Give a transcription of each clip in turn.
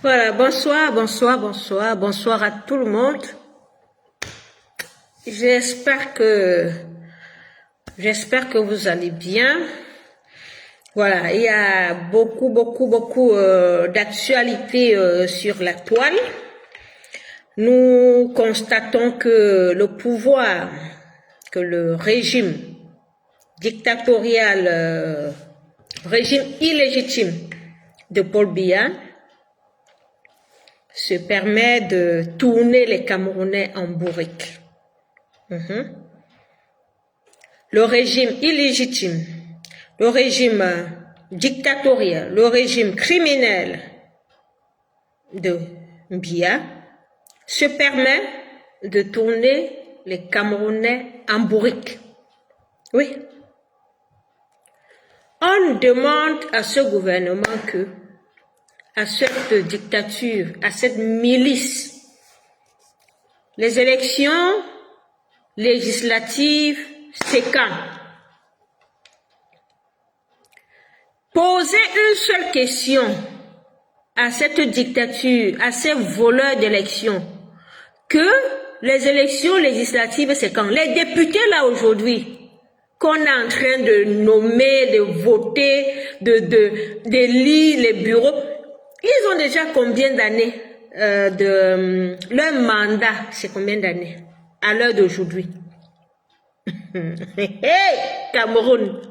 Voilà, bonsoir à tout le monde. J'espère que vous allez bien. Voilà, il y a beaucoup d'actualités sur la toile. Nous constatons que le pouvoir, que le régime dictatorial, régime illégitime de Paul Biya se permet de tourner les Camerounais en bourrique. Le régime illégitime, le régime dictatorial, le régime criminel de Biya se permet de tourner les Camerounais en bourrique. Oui. On demande à ce gouvernement à cette dictature, à cette milice, les élections législatives, c'est quand? Poser une seule question à cette dictature, à ces voleurs d'élections, que les élections législatives, c'est quand? Les députés là aujourd'hui, qu'on est en train de nommer, de voter, d'élire les bureaux, ils ont déjà combien d'années leur mandat, c'est combien d'années à l'heure d'aujourd'hui? Hey, Cameroun!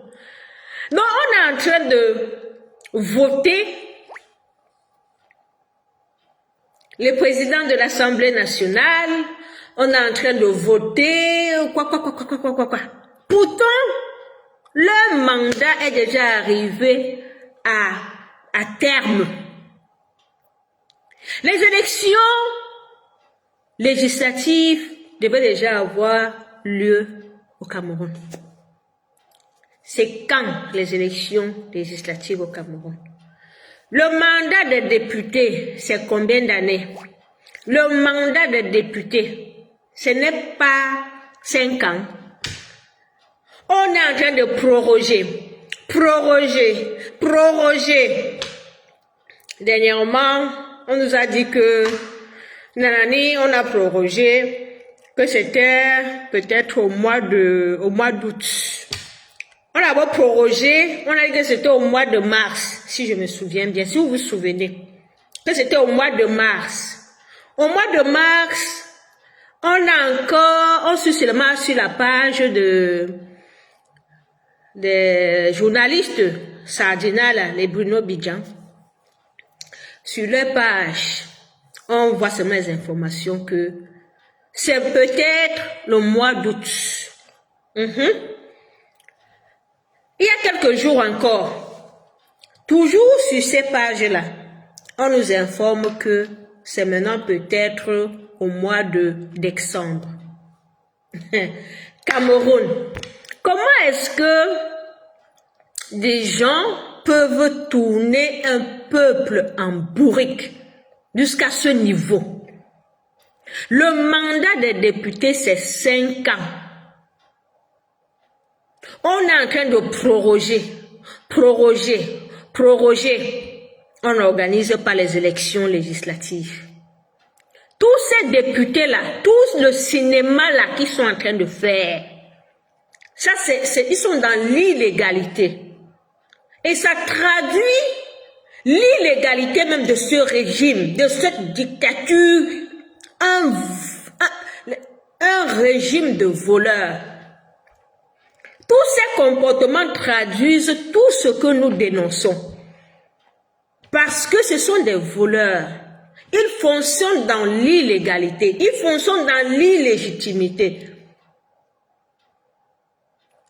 Donc on est en train de voter le président de l'Assemblée nationale, on est en train de voter, quoi. Pourtant, leur mandat est déjà arrivé à terme. Les élections législatives devaient déjà avoir lieu au Cameroun. C'est quand les élections législatives au Cameroun? Le mandat des députés, c'est combien d'années? Le mandat des députés, ce n'est pas 5 ans. On est en train de proroger. Dernièrement, on nous a dit que, nanani, on a prorogé, que c'était peut-être au mois d'août. On a beau proroger, on a dit que c'était au mois de mars, si je me souviens bien, si vous vous souvenez, que c'était au mois de mars. Au mois de mars, on suit seulement sur la page des journalistes Sardina, là, les Bruno Bidjan. Sur leur page, on voit seulement les informations que c'est peut-être le mois d'août. Il y a quelques jours encore, toujours sur ces pages-là, on nous informe que c'est maintenant peut-être au mois de décembre. Cameroun, comment est-ce que des gens peuvent tourner un peuple en bourrique jusqu'à ce niveau? Le mandat des députés, c'est 5 ans. On est en train de proroger. On n'organise pas les élections législatives. Tous ces députés-là, tout le cinéma-là qu'ils sont en train de faire, ça, ils sont dans l'illégalité. Et ça traduit l'illégalité même de ce régime, de cette dictature, un régime de voleurs. Tous ces comportements traduisent tout ce que nous dénonçons. Parce que ce sont des voleurs. Ils fonctionnent dans l'illégalité. Ils fonctionnent dans l'illégitimité.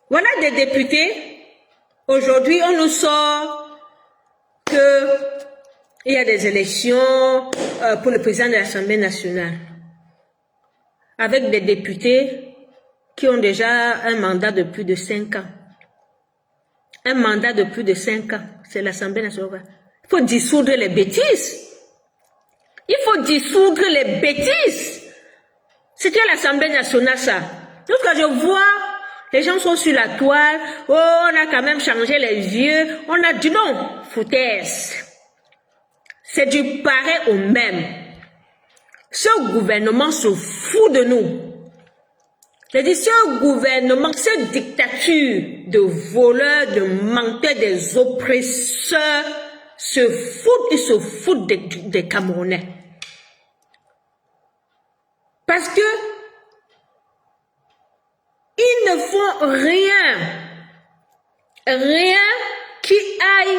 Voilà des députés. Aujourd'hui, on nous sort qu'il y a des élections pour le président de l'Assemblée nationale. Avec des députés qui ont déjà un mandat de plus de 5 ans. Un mandat de plus de 5 ans, c'est l'Assemblée nationale. Il faut dissoudre les bêtises. C'était l'Assemblée nationale, ça. Donc quand je vois, les gens sont sur la toile, oh, on a quand même changé les vieux, on a dit non, foutaise. C'est du pareil au même. Ce gouvernement se fout de nous. J'ai dit, ce gouvernement, cette dictature de voleurs, de menteurs, des oppresseurs, ils se foutent des Camerounais. Parce que ils ne font rien qui aille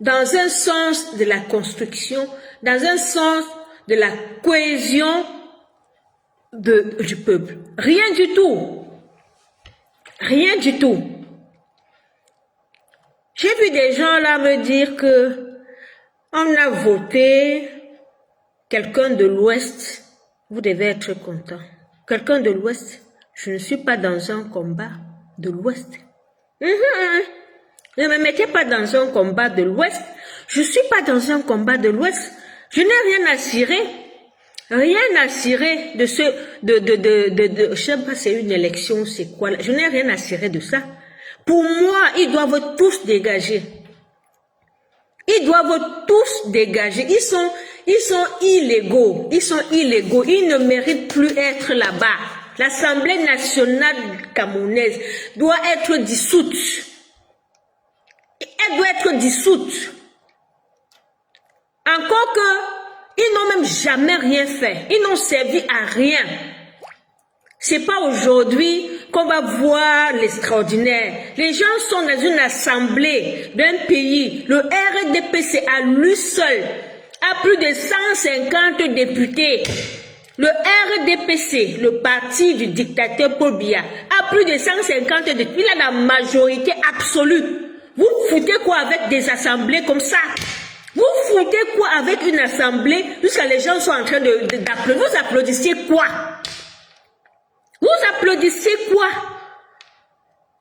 dans un sens de la construction, dans un sens de la cohésion du peuple. Rien du tout. Rien du tout. J'ai vu des gens là me dire que on a voté quelqu'un de l'Ouest. Vous devez être content. Quelqu'un de l'Ouest. Je ne suis pas dans un combat de l'Ouest. Ne me mettez pas dans un combat de l'Ouest. Je ne suis pas dans un combat de l'Ouest. Je n'ai rien à cirer. Rien à cirer de ce... je sais pas, c'est une élection, c'est quoi là. Je n'ai rien à cirer de ça. Pour moi, ils doivent tous dégager. Ils doivent tous dégager. Ils sont illégaux. Ils sont illégaux. Ils ne méritent plus être là-bas. L'Assemblée nationale camerounaise doit être dissoute. Elle doit être dissoute. Encore que, ils n'ont même jamais rien fait. Ils n'ont servi à rien. C'est pas aujourd'hui qu'on va voir l'extraordinaire. Les gens sont dans une assemblée d'un pays. Le RDPC à lui seul a plus de 150 députés. Le RDPC, le parti du dictateur Paul Biya, a plus de 150 députés. Il a la majorité absolue. Vous foutez quoi avec des assemblées comme ça? Vous foutez quoi avec une assemblée jusqu'à les gens sont en train d'applaudir? Vous applaudissez quoi? Vous applaudissez quoi?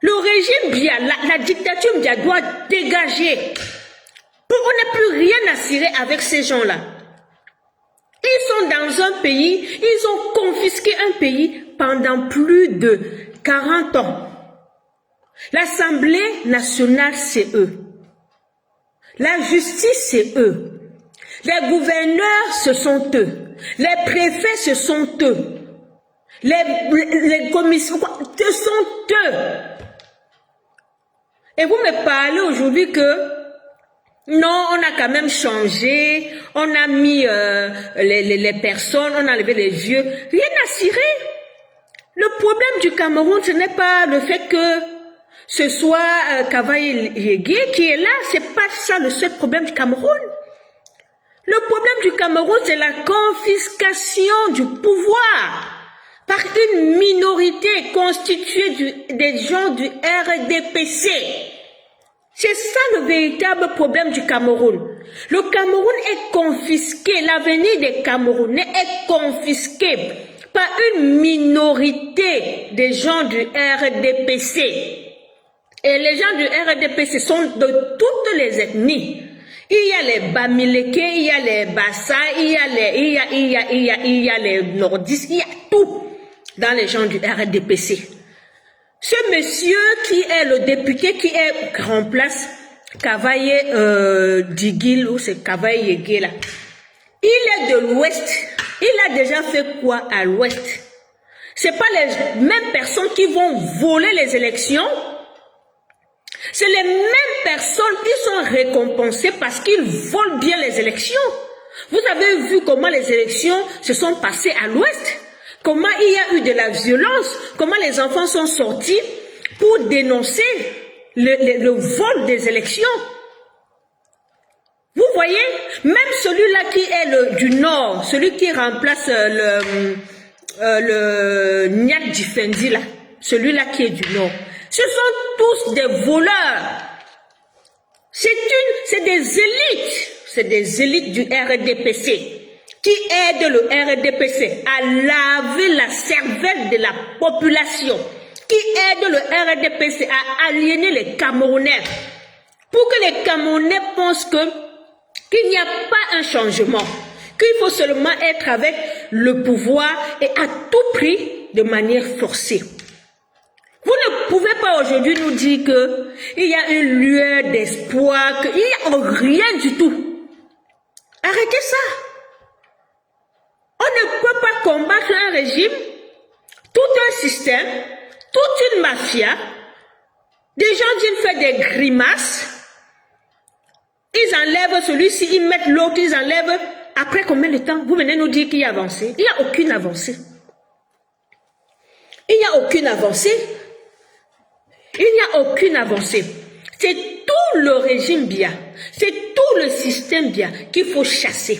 Le régime Biya, la dictature Biya doit dégager. On n'a plus rien à cirer avec ces gens-là. Ils sont dans un pays, ils ont confisqué un pays pendant plus de 40 ans. L'Assemblée nationale, c'est eux. La justice, c'est eux. Les gouverneurs, ce sont eux. Les préfets, ce sont eux. Les commissions, ce sont eux. Et vous me parlez aujourd'hui que non, on a quand même changé, on a mis les personnes, on a enlevé les vieux. Rien à cirer. Le problème du Cameroun, ce n'est pas le fait que ce soit Kavaye Yégué qui est là, c'est pas ça le seul problème du Cameroun. Le problème du Cameroun, c'est la confiscation du pouvoir par une minorité constituée des gens du RDPC. C'est ça le véritable problème du Cameroun. Le Cameroun est confisqué, l'avenir des Camerounais est confisqué par une minorité des gens du RDPC. Et les gens du RDPC sont de toutes les ethnies. Il y a les Bamileke, il y a les Bassa, il y a les Nordistes, il y a tout dans les gens du RDPC. Ce monsieur qui est le député qui remplace Kavaye Digil, ou c'est Kavaye Yégué là, il est de l'Ouest. Il a déjà fait quoi à l'Ouest? C'est pas les mêmes personnes qui vont voler les élections. C'est les mêmes personnes qui sont récompensées parce qu'ils volent bien les élections. Vous avez vu comment les élections se sont passées à l'Ouest? Comment il y a eu de la violence? Comment les enfants sont sortis pour dénoncer le vol des élections? Vous voyez? Même celui-là qui est du Nord, celui qui remplace le Nyat Difendi là, celui-là qui est du Nord. Ce sont tous des voleurs. C'est des élites du RDPC qui aident le RDPC à laver la cervelle de la population, qui aident le RDPC à aliéner les Camerounais, pour que les Camerounais pensent qu'il n'y a pas un changement, qu'il faut seulement être avec le pouvoir et à tout prix de manière forcée. Vous ne pouvez pas aujourd'hui nous dire qu'il y a une lueur d'espoir, qu'il n'y a rien du tout. Arrêtez ça. On ne peut pas combattre un régime, tout un système, toute une mafia. Des gens viennent faire des grimaces. Ils enlèvent celui-ci, ils mettent l'autre, ils enlèvent. Après combien de temps, vous venez nous dire qu'il y a avancé? Il n'y a aucune avancée. Il n'y a aucune avancée. Il n'y a aucune avancée. C'est tout le régime bien, c'est tout le système bien qu'il faut chasser.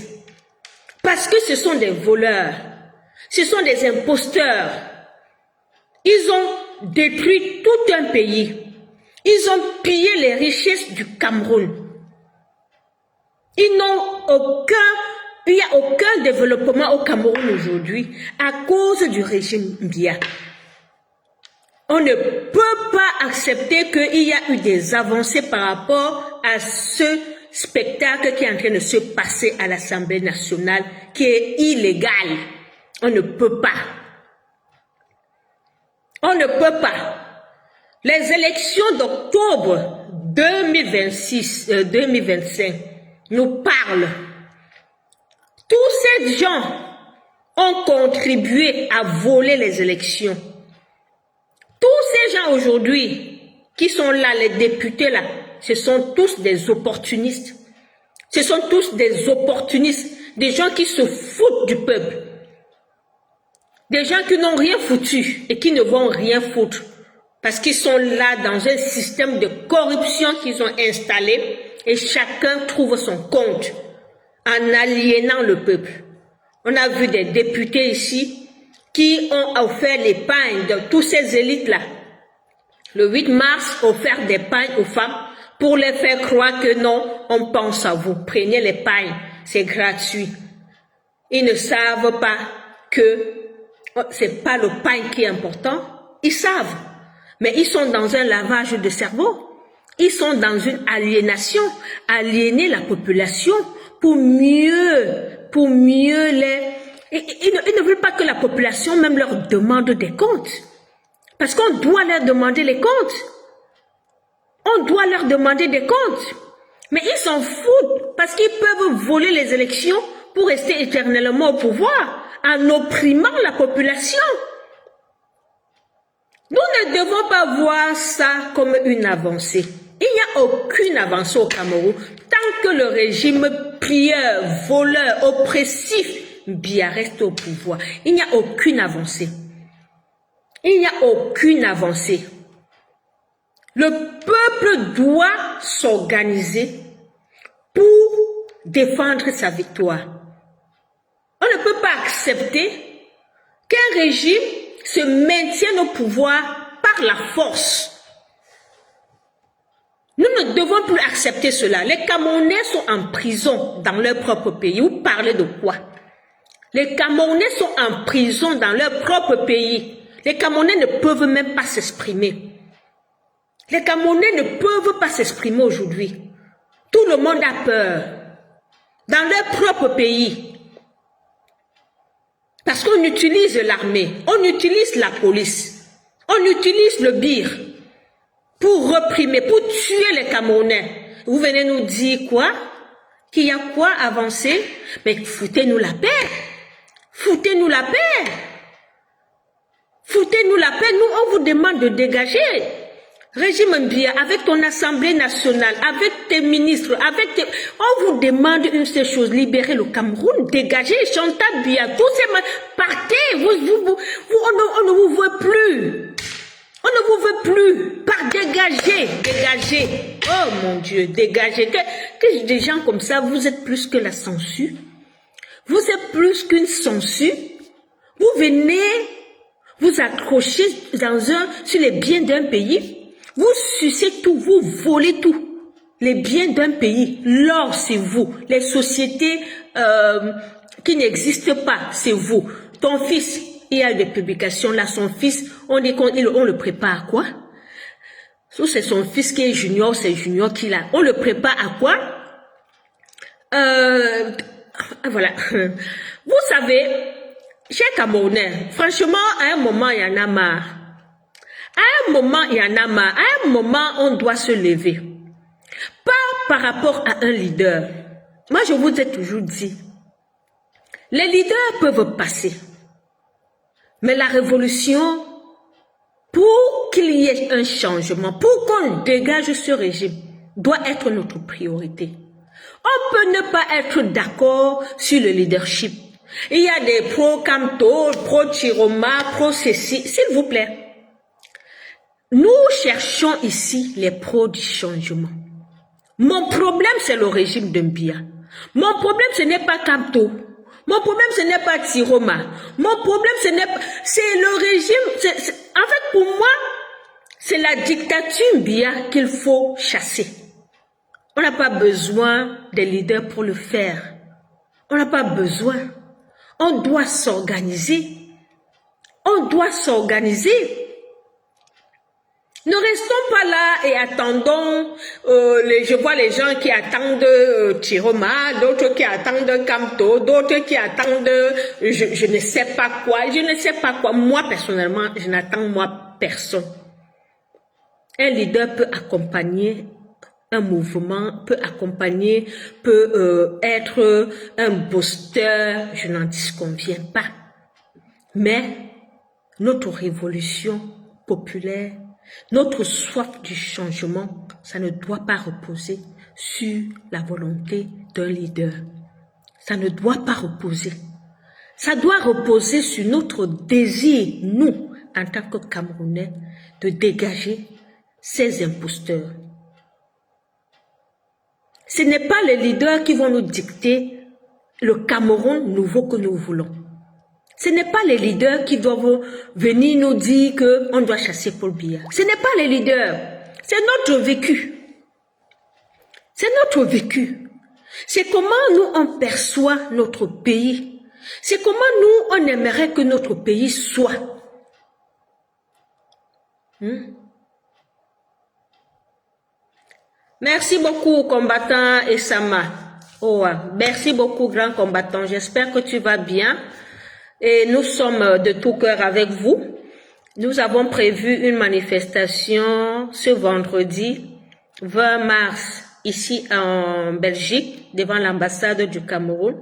Parce que ce sont des voleurs, ce sont des imposteurs. Ils ont détruit tout un pays. Ils ont pillé les richesses du Cameroun. Ils n'ont il n'y a aucun développement au Cameroun aujourd'hui à cause du régime Biya. On ne peut pas accepter qu'il y a eu des avancées par rapport à ce spectacle qui est en train de se passer à l'Assemblée nationale, qui est illégal. On ne peut pas. On ne peut pas. Les élections d'octobre 2025 nous parlent. Tous ces gens ont contribué à voler les élections. Tous ces gens aujourd'hui qui sont là, les députés là, ce sont tous des opportunistes. Ce sont tous des opportunistes, des gens qui se foutent du peuple. Des gens qui n'ont rien foutu et qui ne vont rien foutre. Parce qu'ils sont là dans un système de corruption qu'ils ont installé et chacun trouve son compte en aliénant le peuple. On a vu des députés ici qui ont offert les pagnes de toutes ces élites-là. Le 8 mars, offert des pagnes aux femmes pour les faire croire que non, on pense à vous. Prenez les pagnes, c'est gratuit. Ils ne savent pas que c'est pas le pagne qui est important. Ils savent. Mais ils sont dans un lavage de cerveau. Ils sont dans une aliénation. Aliéner la population pour mieux les... Ils ne veulent pas que la population même leur demande des comptes. Parce qu'on doit leur demander les comptes. On doit leur demander des comptes. Mais ils s'en foutent parce qu'ils peuvent voler les élections pour rester éternellement au pouvoir en opprimant la population. Nous ne devons pas voir ça comme une avancée. Il n'y a aucune avancée au Cameroun tant que le régime pilleur, voleur, oppressif Biya reste au pouvoir. Il n'y a aucune avancée. Il n'y a aucune avancée. Le peuple doit s'organiser pour défendre sa victoire. On ne peut pas accepter qu'un régime se maintienne au pouvoir par la force. Nous ne devons plus accepter cela. Les Camerounais sont en prison dans leur propre pays. Vous parlez de quoi? Les Camerounais sont en prison dans leur propre pays. Les Camerounais ne peuvent même pas s'exprimer. Les Camerounais ne peuvent pas s'exprimer aujourd'hui. Tout le monde a peur. Dans leur propre pays. Parce qu'on utilise l'armée, on utilise la police, on utilise le BIR pour reprimer, pour tuer les Camerounais. Vous venez nous dire quoi? Qu'il y a quoi avancer? Mais foutez-nous la paix. Foutez-nous la paix. Foutez-nous la paix. Nous, on vous demande de dégager. Régime Biya, avec ton Assemblée nationale, avec tes ministres, on vous demande une seule chose, libérer le Cameroun, dégager Chantal Biya, tous ces partez, on ne vous veut plus. On ne vous veut plus. Dégagez. Oh mon Dieu, dégagez. Que des gens comme ça, vous êtes plus que la censure. Vous êtes plus qu'une censure. Vous venez vous accrocher sur les biens d'un pays. Vous sucez tout, vous volez tout. Les biens d'un pays, l'or c'est vous. Les sociétés qui n'existent pas, c'est vous. Ton fils, il y a des publications là, son fils, on le prépare à quoi? C'est son fils qui est junior, c'est junior qui l'a. On le prépare à quoi? Voilà. Vous savez, chers Camerounais, franchement, à un moment, il y en a marre. À un moment, il y en a marre. À un moment, on doit se lever. Pas par rapport à un leader. moi je vous ai toujours dit, les leaders peuvent passer, mais la révolution, pour qu'il y ait un changement, pour qu'on dégage ce régime, doit être notre priorité. On peut ne pas être d'accord sur le leadership. Il y a des pro-Camto, pro-Chiroma, pro-ceci, s'il vous plaît. Nous cherchons ici les pros du changement. Mon problème, c'est le régime de Mbia. Mon problème, ce n'est pas Camto. Mon problème, ce n'est pas Chiroma. Mon problème, ce n'est pas... C'est le régime... En fait, pour moi, c'est la dictature Mbia qu'il faut chasser. On n'a pas besoin des leaders pour le faire. On n'a pas besoin. On doit s'organiser. On doit s'organiser. Ne restons pas là et attendons, je vois les gens qui attendent Chiroma, d'autres qui attendent Camto, d'autres qui attendent je ne sais pas quoi, je ne sais pas quoi. Moi, personnellement, je n'attends moi personne. Un leader peut accompagner un mouvement, peut accompagner, peut être un booster, je n'en disconviens pas. Mais notre révolution populaire, notre soif du changement, ça ne doit pas reposer sur la volonté d'un leader. Ça ne doit pas reposer. Ça doit reposer sur notre désir, nous, en tant que Camerounais, de dégager ces imposteurs. Ce n'est pas les leaders qui vont nous dicter le Cameroun nouveau que nous voulons. Ce n'est pas les leaders qui doivent venir nous dire qu'on doit chasser Paul Biya. Ce n'est pas les leaders. C'est notre vécu. C'est notre vécu. C'est comment nous on perçoit notre pays. C'est comment nous on aimerait que notre pays soit. Merci beaucoup, combattant Essama. Oh, merci beaucoup, grand combattant. J'espère que tu vas bien. Et nous sommes de tout cœur avec vous. Nous avons prévu une manifestation ce vendredi 20 mars ici en Belgique devant l'ambassade du Cameroun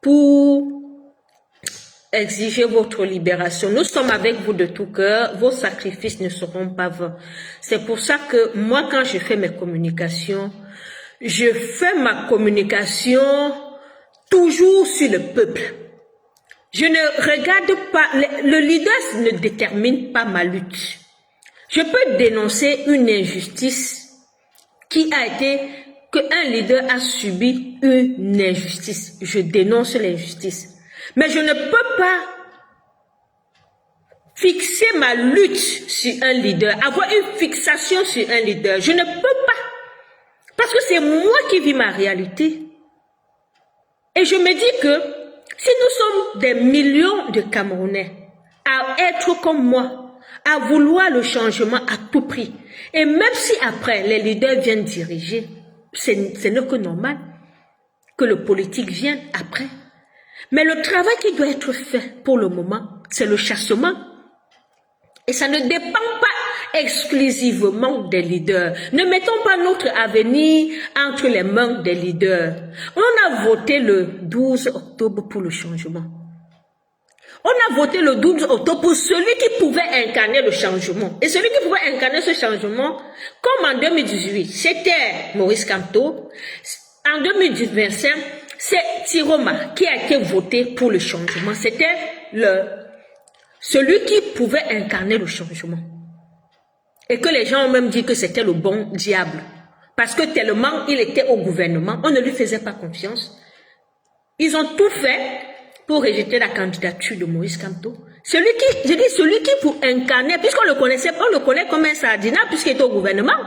pour exiger votre libération. Nous sommes avec vous de tout cœur. Vos sacrifices ne seront pas vains. C'est pour ça que moi, quand je fais mes communications, je fais ma communication toujours sur le peuple. Je ne regarde pas, le leader ne détermine pas ma lutte. Je peux dénoncer une injustice qui a été, qu'un leader a subi une injustice. Je dénonce l'injustice. Mais je ne peux pas fixer ma lutte sur un leader, avoir une fixation sur un leader. Je ne peux pas. Parce que c'est moi qui vis ma réalité. Et je me dis que si nous sommes des millions de Camerounais à être comme moi, à vouloir le changement à tout prix, et même si après les leaders viennent diriger, ce n'est que normal que le politique vienne après. Mais le travail qui doit être fait pour le moment, c'est le chassement. Et ça ne dépend pas exclusivement des leaders. Ne mettons pas notre avenir entre les mains des leaders. On a voté le 12 octobre pour le changement. On a voté le 12 octobre pour celui qui pouvait incarner le changement. Et celui qui pouvait incarner ce changement, comme en 2018, c'était Maurice Kamto. En 2025, c'est Chiroma qui a été voté pour le changement. C'était celui qui pouvait incarner le changement. Et que les gens ont même dit que c'était le bon diable. Parce que tellement il était au gouvernement, on ne lui faisait pas confiance. Ils ont tout fait pour rejeter la candidature de Maurice Kamto. Celui qui pour incarner, puisqu'on le connaissait, on le connaît comme un sardinat puisqu'il était au gouvernement.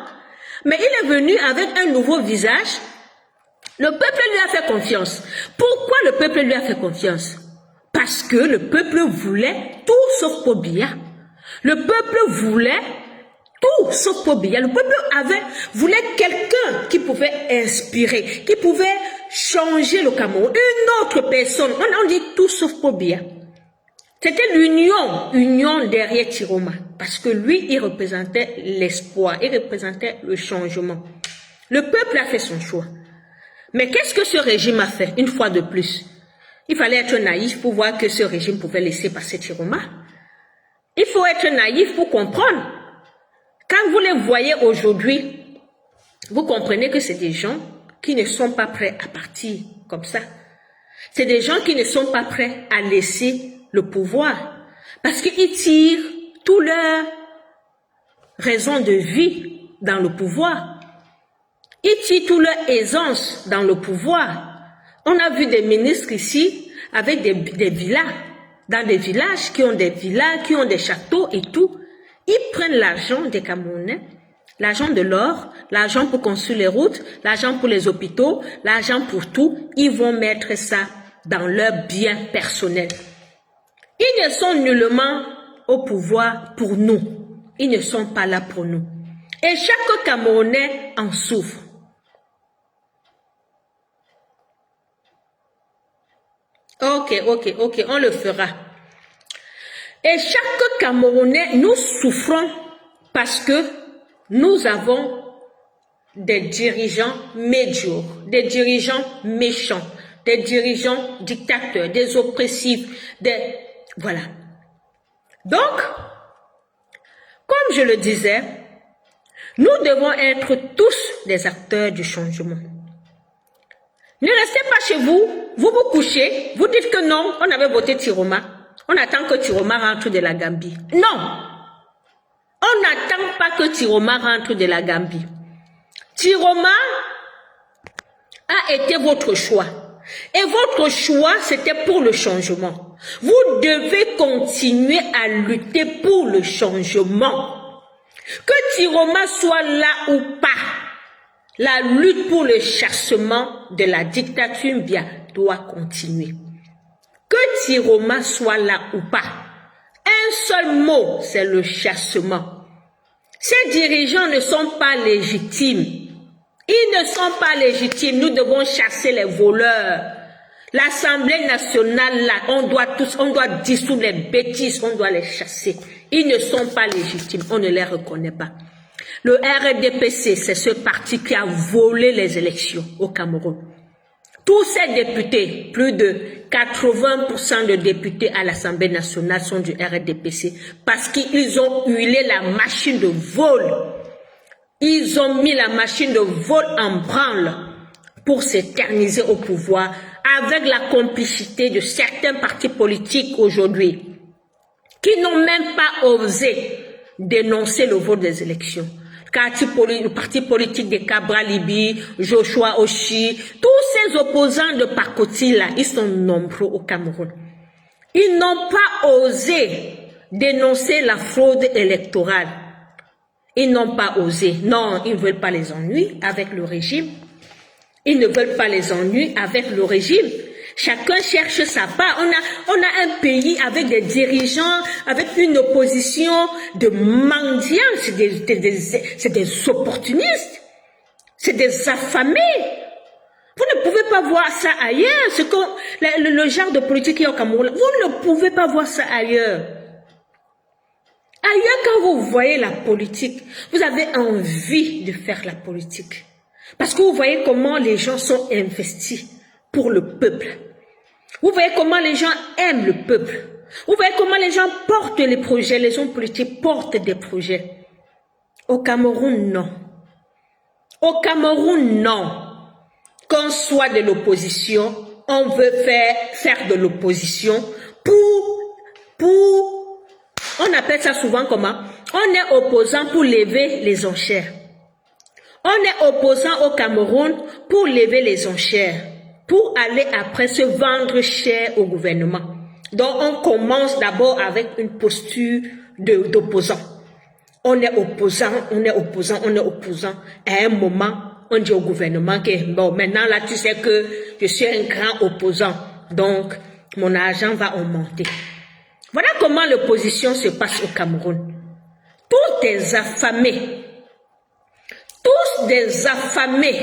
Mais il est venu avec un nouveau visage. Le peuple lui a fait confiance. Pourquoi le peuple lui a fait confiance? Parce que le peuple voulait tout sauf Paul Biya. Le peuple voulait tout sauf Paul Biya. Le peuple voulait quelqu'un qui pouvait inspirer, qui pouvait changer le Cameroun. Une autre personne. On dit tout sauf Paul Biya. C'était l'union derrière Chiroma. Parce que lui, il représentait l'espoir, il représentait le changement. Le peuple a fait son choix. Mais qu'est-ce que ce régime a fait, une fois de plus? Il fallait être naïf pour voir que ce régime pouvait laisser passer Tiroma. Il faut être naïf pour comprendre. Quand vous les voyez aujourd'hui, vous comprenez que c'est des gens qui ne sont pas prêts à partir comme ça. C'est des gens qui ne sont pas prêts à laisser le pouvoir. Parce qu'ils tirent toute leur raison de vie dans le pouvoir. Ils tirent toute leur aisance dans le pouvoir. On a vu des ministres ici avec des villas, dans des villages qui ont des villas, qui ont des châteaux et tout. Ils prennent l'argent des Camerounais, l'argent de l'or, l'argent pour construire les routes, l'argent pour les hôpitaux, l'argent pour tout. Ils vont mettre ça dans leurs biens personnels. Ils ne sont nullement au pouvoir pour nous. Ils ne sont pas là pour nous. Et chaque Camerounais en souffre. Ok, on le fera. Et chaque Camerounais, nous souffrons parce que nous avons des dirigeants médiocres, des dirigeants méchants, des dirigeants dictateurs, des oppressifs, Voilà. Donc, comme je le disais, nous devons être tous des acteurs du changement. Ne restez pas chez vous, vous vous couchez, vous dites que non, on avait voté Tiroma, on attend que Tiroma rentre de la Gambie. Non, on n'attend pas que Tiroma rentre de la Gambie. Tiroma a été votre choix. Et votre choix, c'était pour le changement. Vous devez continuer à lutter pour le changement. Que Tiroma soit là ou pas, la lutte pour le chassement de la dictature Mbia doit continuer. Que Tiroma soit là ou pas, un seul mot, c'est le chassement. Ces dirigeants ne sont pas légitimes. Ils ne sont pas légitimes. Nous devons chasser les voleurs. L'Assemblée nationale, là, on doit dissoudre les bêtises, on doit les chasser. Ils ne sont pas légitimes, on ne les reconnaît pas. Le RDPC, c'est ce parti qui a volé les élections au Cameroun. Tous ces députés, plus de 80% de députés à l'Assemblée nationale sont du RDPC parce qu'ils ont huilé la machine de vol. Ils ont mis la machine de vol en branle pour s'éterniser au pouvoir avec la complicité de certains partis politiques aujourd'hui qui n'ont même pas osé dénoncer le vote des élections. Le parti politique de Cabral Libi, Joshua Oshi, tous ces opposants de Pakoti là, ils sont nombreux au Cameroun. Ils n'ont pas osé dénoncer la fraude électorale. Ils n'ont pas osé. Non, ils ne veulent pas les ennuis avec le régime. Ils ne veulent pas les ennuis avec le régime. Chacun cherche sa part. On a un pays avec des dirigeants, avec une opposition de mendiants. C'est des opportunistes. C'est des affamés. Vous ne pouvez pas voir ça ailleurs. Le genre de politique qui est au Cameroun, vous ne pouvez pas voir ça ailleurs. Ailleurs, quand vous voyez la politique, vous avez envie de faire la politique. Parce que vous voyez comment les gens sont investis pour le peuple. Vous voyez comment les gens aiment le peuple. Vous voyez comment les gens portent les projets, les hommes politiques portent des projets. Au Cameroun, non. Au Cameroun, non. Qu'on soit de l'opposition, on veut faire de l'opposition on appelle ça souvent comment? On est opposant pour lever les enchères. On est opposant au Cameroun pour lever les enchères, pour aller après se vendre cher au gouvernement. Donc on commence d'abord avec une posture d'opposant. On est opposant. À un moment, on dit au gouvernement que bon, maintenant là tu sais que je suis un grand opposant, donc mon argent va augmenter. Voilà comment l'opposition se passe au Cameroun. Tous des affamés.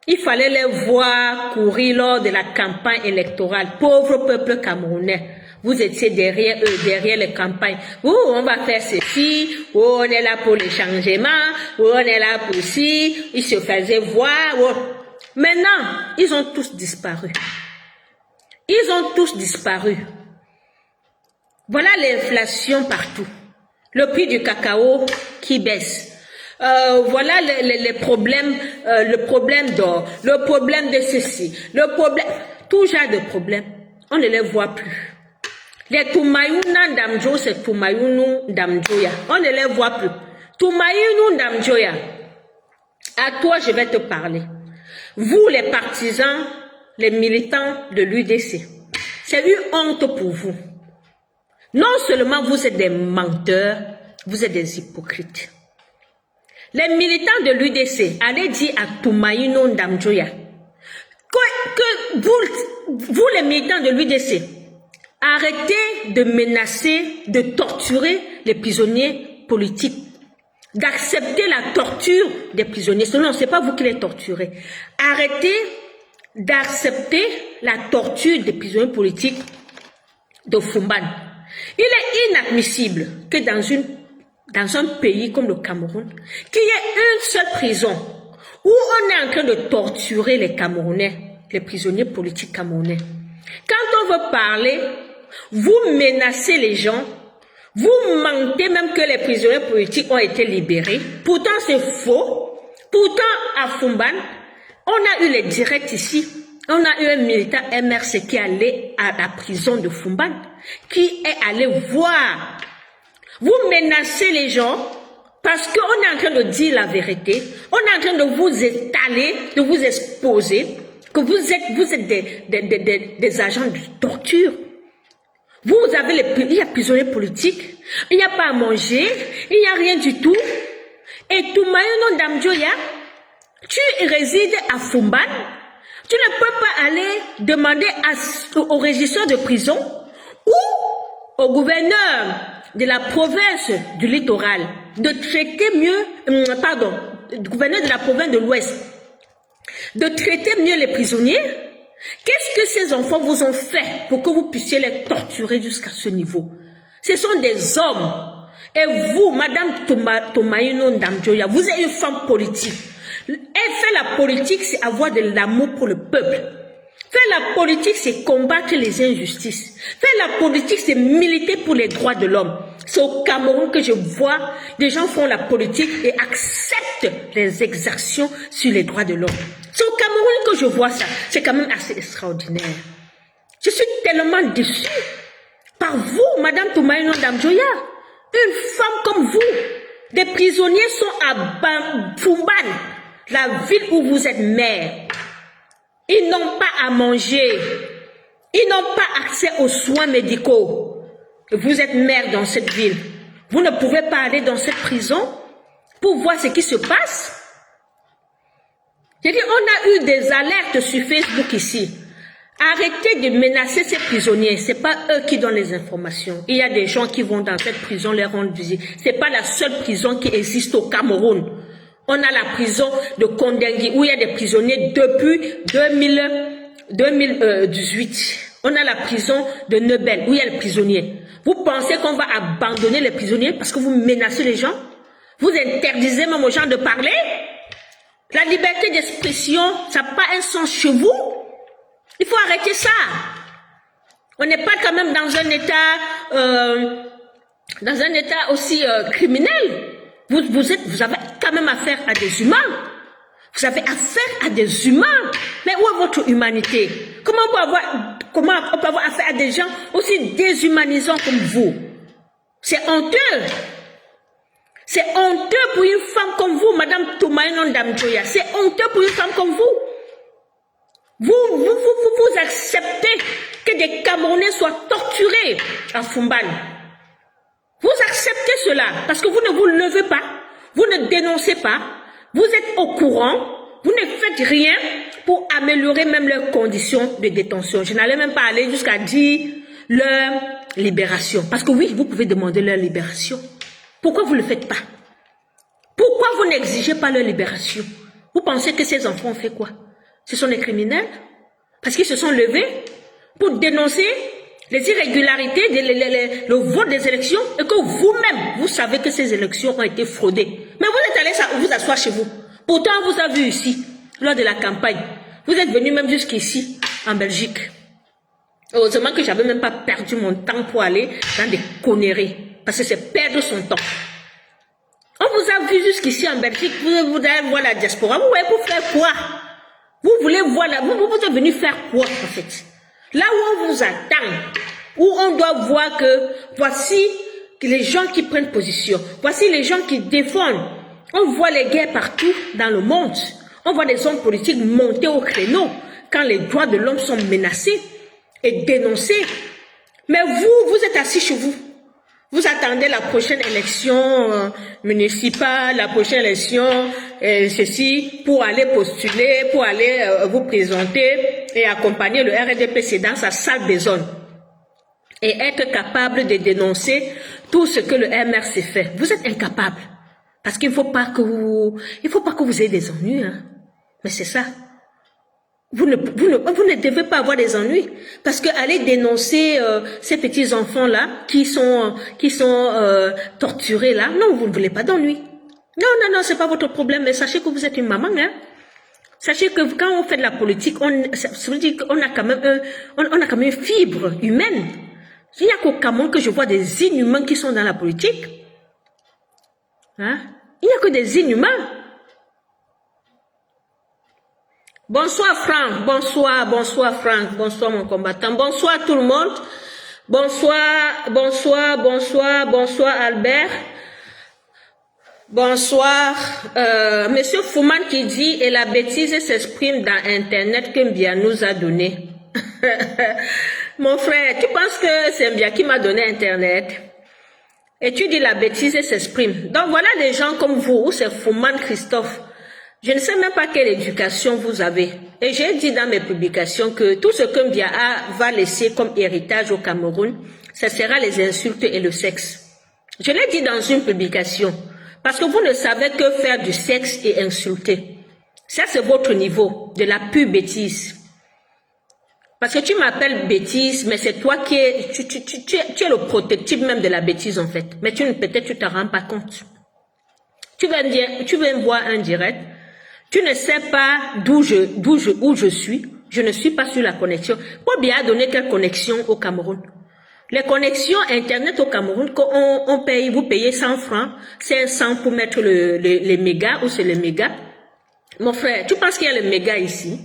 Il fallait les voir courir lors de la campagne électorale. Pauvre peuple camerounais. Vous étiez derrière eux, derrière les campagnes. On va faire ceci. On est là pour les changements. On est là pour ci. Ils se faisaient voir. Maintenant, ils ont tous disparu. Ils ont tous disparu. Voilà l'inflation partout. Le prix du cacao qui baisse. Voilà les problèmes, le problème d'or, le problème de ceci, le problème, tout genre de problèmes. On ne les voit plus. Les Tumayuna Ndamjo, c'est Tumayunu Ndamjoya. On ne les voit plus. Tumayunu Ndamjoya. À toi, je vais te parler. Vous, les partisans, les militants de l'UDC, c'est une honte pour vous. Non seulement vous êtes des menteurs, vous êtes des hypocrites. Les militants de l'UDC, allez dire à Tumayunu Ndamjoya que vous les militants de l'UDC, arrêtez de menacer, de torturer les prisonniers politiques, d'accepter la torture des prisonniers. Non, ce n'est pas vous qui les torturez. Arrêtez d'accepter la torture des prisonniers politiques de Fumban. Il est inadmissible que dans un pays comme le Cameroun, qu'il y ait une seule prison où on est en train de torturer les Camerounais, les prisonniers politiques camerounais. Quand on veut parler, vous menacez les gens, vous mentez même que les prisonniers politiques ont été libérés. Pourtant, c'est faux. Pourtant, à Fumban, on a eu les directs ici. On a eu un militant MRC qui est allé à la prison de Fumban, qui est allé voir. Vous menacez les gens parce qu'on est en train de dire la vérité. On est en train de vous étaler, de vous exposer, que vous êtes des agents de torture. Vous avez il y a prisonniers politiques, il n'y a pas à manger, il n'y a rien du tout. Et Tumayunu Ndamjoya, tu résides à Fumban, tu ne peux pas aller demander au régisseur de prison ou au gouverneur de la province du littoral de traiter mieux, gouverneur de la province de l'Ouest, de traiter mieux les prisonniers. Qu'est-ce que ces enfants vous ont fait pour que vous puissiez les torturer jusqu'à ce niveau? Ce sont des hommes. Et vous, Madame Tumayunu Ndamjoya, vous êtes une femme politique. Et faire la politique, c'est avoir de l'amour pour le peuple. Faire la politique, c'est combattre les injustices. Faire la politique, c'est militer pour les droits de l'homme. C'est au Cameroun que je vois des gens font la politique et acceptent les exactions sur les droits de l'homme. C'est au Cameroun que je vois ça. C'est quand même assez extraordinaire. Je suis tellement déçue par vous, Madame Tumayunu Ndamjoya. Une femme comme vous. Des prisonniers sont à Fumban, la ville où vous êtes maire. Ils n'ont pas à manger. Ils n'ont pas accès aux soins médicaux. Vous êtes maire dans cette ville. Vous ne pouvez pas aller dans cette prison pour voir ce qui se passe. J'ai dit, on a eu des alertes sur Facebook ici. Arrêtez de menacer ces prisonniers. Ce n'est pas eux qui donnent les informations. Il y a des gens qui vont dans cette prison les rendre visite. Ce n'est pas la seule prison qui existe au Cameroun. On a la prison de Kondengui où il y a des prisonniers depuis 2018. On a la prison de Nebel où il y a les prisonniers. Vous pensez qu'on va abandonner les prisonniers parce que vous menacez les gens? Vous interdisez même aux gens de parler? La liberté d'expression, ça n'a pas un sens chez vous? Il faut arrêter ça. On n'est pas quand même dans un état aussi criminel. Vous avez quand même affaire à des humains. Vous avez affaire à des humains. Mais où est votre humanité? Comment on peut avoir affaire à des gens aussi déshumanisants comme vous? C'est honteux. C'est honteux pour une femme comme vous, Madame Tumayunu Ndamjoya. C'est honteux pour une femme comme vous. Vous acceptez que des Camerounais soient torturés à Fumban. Vous acceptez cela parce que vous ne vous levez pas, vous ne dénoncez pas, vous êtes au courant, vous ne faites rien pour améliorer même leurs conditions de détention. Je n'allais même pas aller jusqu'à dire leur libération. Parce que oui, vous pouvez demander leur libération. Pourquoi vous ne le faites pas? Pourquoi vous n'exigez pas leur libération? Vous pensez que ces enfants ont fait quoi? Ce sont des criminels? Parce qu'ils se sont levés pour dénoncer les irrégularités, le vote des élections, et que vous-même, vous savez que ces élections ont été fraudées. Mais vous êtes allé vous asseoir chez vous. Pourtant, on vous a vu ici, lors de la campagne. Vous êtes venu même jusqu'ici, en Belgique. Heureusement que j'avais même pas perdu mon temps pour aller dans des conneries. Parce que c'est perdre son temps. On vous a vu jusqu'ici en Belgique, vous allez voir la diaspora. Vous voulez pour faire quoi? Vous voulez voir vous êtes venu faire quoi en fait? Là où on vous attend, où on doit voir que voici les gens qui prennent position, voici les gens qui défendent. On voit les guerres partout dans le monde. On voit des hommes politiques monter au créneau quand les droits de l'homme sont menacés et dénoncés. Mais vous êtes assis chez vous. Vous attendez la prochaine élection municipale, la prochaine élection, ceci, pour aller postuler, pour aller vous présenter et accompagner le RDPC dans sa sale besogne. Et être capable de dénoncer tout ce que le MRC fait. Vous êtes incapable. Parce qu'il ne faut pas que vous ayez des ennuis, hein. Mais c'est ça. Vous ne devez pas avoir des ennuis. Parce que aller dénoncer ces petits enfants-là qui sont torturés là, non, vous ne voulez pas d'ennuis. Non, c'est pas votre problème, mais sachez que vous êtes une maman, hein. Sachez que quand on fait de la politique, ça veut dire qu'on a quand même une fibre humaine. Il n'y a qu'au Cameroun que je vois des inhumains qui sont dans la politique. Hein? Il n'y a que des inhumains. Bonsoir Franck, bonsoir Franck, bonsoir mon combattant, bonsoir tout le monde, bonsoir Albert, bonsoir Monsieur Fouman qui dit et la bêtise s'exprime dans Internet que Mbia nous a donné. Mon frère, tu penses que c'est Mbia qui m'a donné Internet? Et tu dis la bêtise s'exprime. Donc voilà les gens comme vous, ou c'est Fouman Christophe. Je ne sais même pas quelle éducation vous avez. Et j'ai dit dans mes publications que tout ce que Mbia va laisser comme héritage au Cameroun, ce sera les insultes et le sexe. Je l'ai dit dans une publication. Parce que vous ne savez que faire du sexe et insulter. Ça, c'est votre niveau de la pure bêtise. Parce que tu m'appelles bêtise, mais c'est toi qui es... Tu es le prototype même de la bêtise, en fait. Mais peut-être tu ne te rends pas compte. Tu viens me voir en direct. Tu ne sais pas où je suis. Je ne suis pas sur la connexion. Pour bien donner quelle connexion au Cameroun? Les connexions Internet au Cameroun, quand on paye, vous payez 100 francs, 500 pour mettre les mégas, ou c'est les mégas. Mon frère, tu penses qu'il y a le méga ici?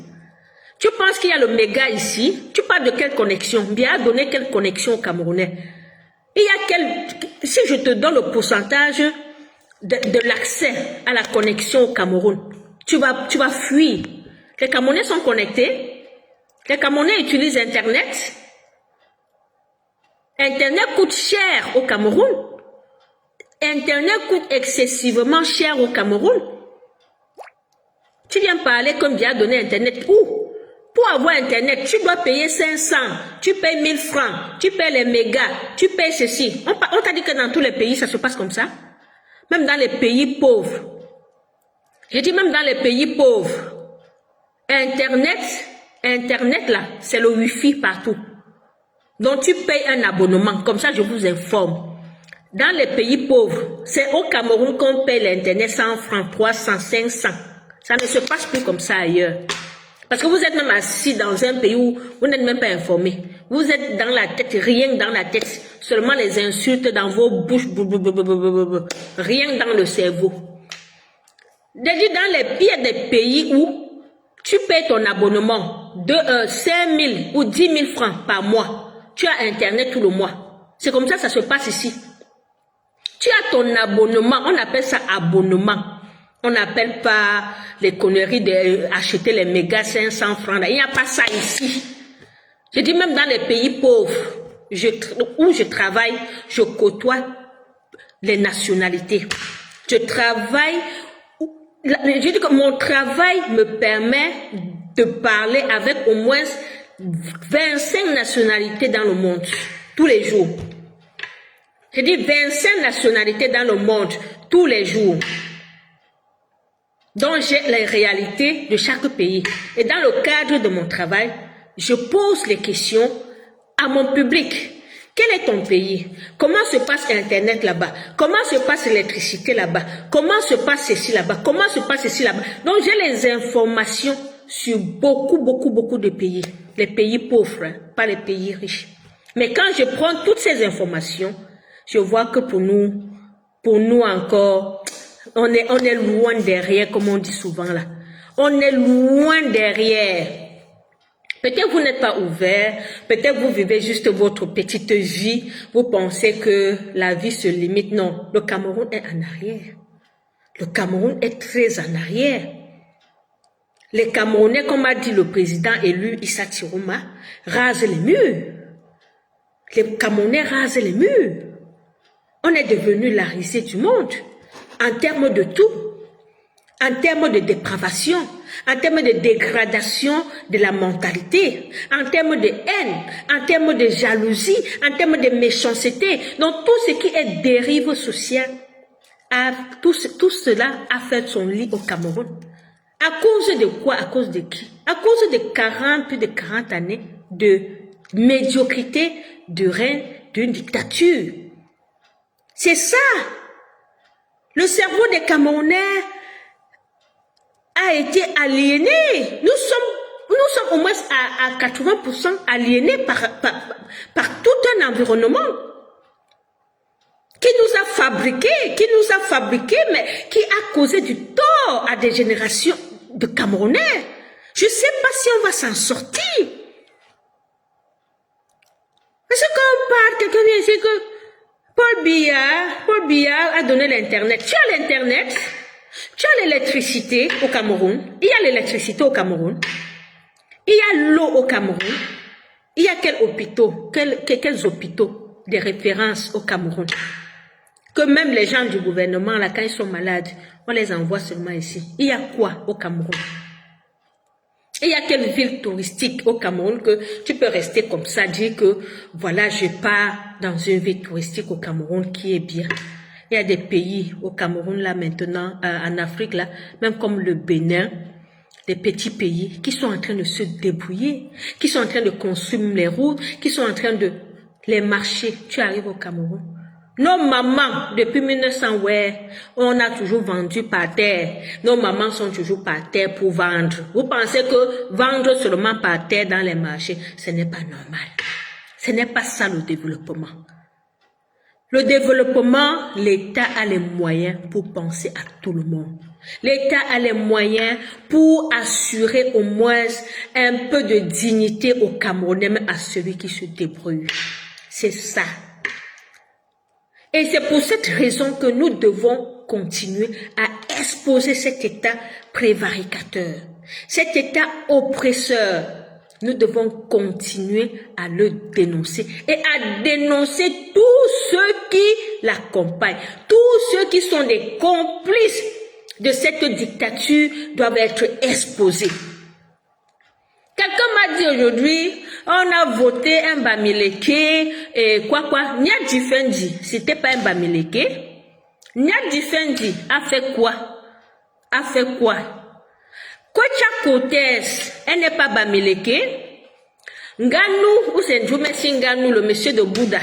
Tu penses qu'il y a le méga ici? Tu parles de quelle connexion? Bien donner quelle connexion aux Camerounais? Il y a si je te donne le pourcentage de l'accès à la connexion au Cameroun, tu vas fuir. Les Camerounais sont connectés. Les Camerounais utilisent Internet. Internet coûte cher au Cameroun. Internet coûte excessivement cher au Cameroun. Tu viens parler comme bien donner Internet où? Pour avoir Internet, tu dois payer 500, tu payes 1000 francs, tu payes les mégas, tu payes ceci. On t'a dit que dans tous les pays, ça se passe comme ça? Même dans les pays pauvres. Je dis même dans les pays pauvres. Internet là, c'est le Wi-Fi partout. Donc tu payes un abonnement, comme ça je vous informe. Dans les pays pauvres, c'est au Cameroun qu'on paye l'Internet 100 francs, 300, 500. Ça ne se passe plus comme ça ailleurs. Parce que vous êtes même assis dans un pays où vous n'êtes même pas informé. Vous êtes dans la tête, rien dans la tête. Seulement les insultes dans vos bouches, rien dans le cerveau. Il y a des pays où tu payes ton abonnement de 5 000 ou 10 000 francs par mois. Tu as Internet tout le mois. C'est comme ça que ça se passe ici. Tu as ton abonnement, on appelle ça abonnement. On n'appelle pas les conneries d'acheter les mégas 500 francs. Il n'y a pas ça ici. Je dis même dans les pays pauvres où je travaille, je côtoie les nationalités. Je dis que mon travail me permet de parler avec au moins 25 nationalités dans le monde, tous les jours. Je dis 25 nationalités dans le monde, tous les jours. Donc j'ai les réalités de chaque pays. Et dans le cadre de mon travail, je pose les questions à mon public. Quel est ton pays? Comment se passe Internet là-bas? Comment se passe l'électricité là-bas? Comment se passe ceci là-bas? Comment se passe ceci là-bas? Donc j'ai les informations sur beaucoup de pays. Les pays pauvres, hein, pas les pays riches. Mais quand je prends toutes ces informations, je vois que pour nous encore, on est loin derrière, comme on dit souvent là. On est loin derrière. Peut-être vous n'êtes pas ouvert, peut-être vous vivez juste votre petite vie, vous pensez que la vie se limite. Non, le Cameroun est en arrière. Le Cameroun est très en arrière. Les Camerounais, comme a dit le président élu Issa Tirouma, rasent les murs. Les Camerounais rasent les murs. On est devenu la risée du monde, en termes de tout, en termes de dépravation, en termes de dégradation de la mentalité, en termes de haine, en termes de jalousie, en termes de méchanceté. Donc tout ce qui est dérive sociale, tout cela a fait son lit au Cameroun. À cause de quoi? À cause de qui? À cause de plus de 40 années de médiocrité, de règne, d'une dictature. C'est ça. Le cerveau des Camerounais a été aliéné. Nous sommes au moins à 80% aliénés par tout un environnement qui nous a fabriqués, mais qui a causé du tort à des générations de Camerounais. Je ne sais pas si on va s'en sortir. Parce que quand on parle, quelqu'un vient ici que Paul Biya a donné l'Internet. Tu as l'Internet, tu as l'électricité au Cameroun. Il y a l'électricité au Cameroun. Il y a l'eau au Cameroun. Il y a quels hôpitaux de référence au Cameroun? Que même les gens du gouvernement, là, quand ils sont malades, on les envoie seulement ici. Il y a quoi au Cameroun? Il y a quelle ville touristique au Cameroun que tu peux rester comme ça, dire que voilà, je pars dans une ville touristique au Cameroun qui est bien. Il y a des pays au Cameroun là maintenant, en Afrique là, même comme le Bénin, des petits pays qui sont en train de se débrouiller, qui sont en train de construire les routes, qui sont en train de les marcher. Tu arrives au Cameroun. Nos mamans, depuis 1900, ouais, on a toujours vendu par terre. Nos mamans sont toujours par terre pour vendre. Vous pensez que vendre seulement par terre dans les marchés, ce n'est pas normal. Ce n'est pas ça le développement. Le développement, l'État a les moyens pour penser à tout le monde. L'État a les moyens pour assurer au moins un peu de dignité aux Camerounais, même à celui qui se débrouille. C'est ça. Et c'est pour cette raison que nous devons continuer à exposer cet État prévaricateur, cet État oppresseur. Nous devons continuer à le dénoncer et à dénoncer tous ceux qui l'accompagnent, tous ceux qui sont des complices de cette dictature doivent être exposés. Quelqu'un m'a dit aujourd'hui, on a voté un Bamileke et quoi. Nyadi Fendi, c'était pas un Bamileke. Nyadi Fendi a fait quoi? Kocha Cortez, elle n'est pas Bamileke. Nganou, ou c'est Njumesi Nganou, le monsieur de Bouddha,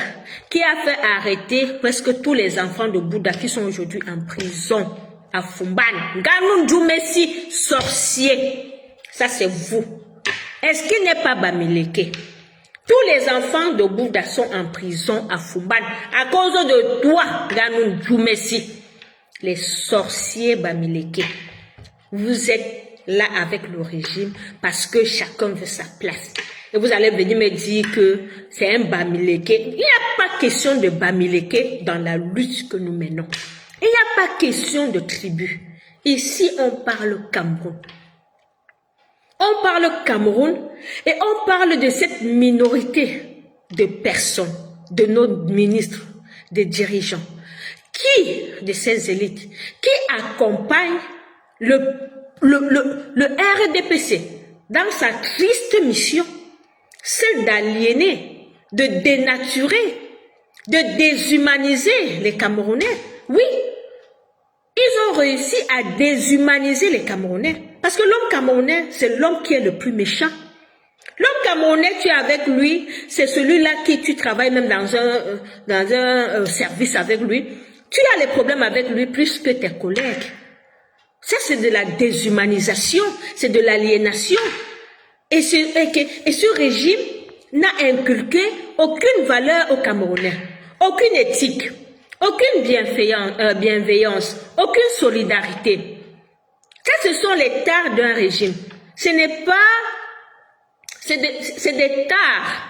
qui a fait arrêter presque tous les enfants de Bouddha qui sont aujourd'hui en prison à Fumban. Nganou Njumesi, sorcier. Ça c'est vous. Est-ce qu'il n'est pas Bamileke? Tous les enfants de Bouddha sont en prison à Fumban à cause de toi, Nganou Njumesi. Les sorciers Bamileke. Vous êtes là avec le régime parce que chacun veut sa place. Et vous allez venir me dire que c'est un Bamileke. Il n'y a pas question de Bamileke dans la lutte que nous menons. Il n'y a pas question de tribu. Ici, on parle Cameroun. On parle Cameroun et on parle de cette minorité de personnes, de nos ministres, des dirigeants, de ces élites, qui accompagnent le RDPC dans sa triste mission, celle d'aliéner, de dénaturer, de déshumaniser les Camerounais. Oui, ils ont réussi à déshumaniser les Camerounais. Parce que l'homme camerounais, c'est l'homme qui est le plus méchant. L'homme camerounais, tu es avec lui, c'est celui-là qui tu travailles même dans un service avec lui. Tu as les problèmes avec lui plus que tes collègues. Ça, c'est de la déshumanisation, c'est de l'aliénation. Et ce régime n'a inculqué aucune valeur aux Camerounais, aucune éthique, aucune bienveillance, aucune solidarité. Ça, ce sont les tares d'un régime. Ce n'est pas... C'est des tares.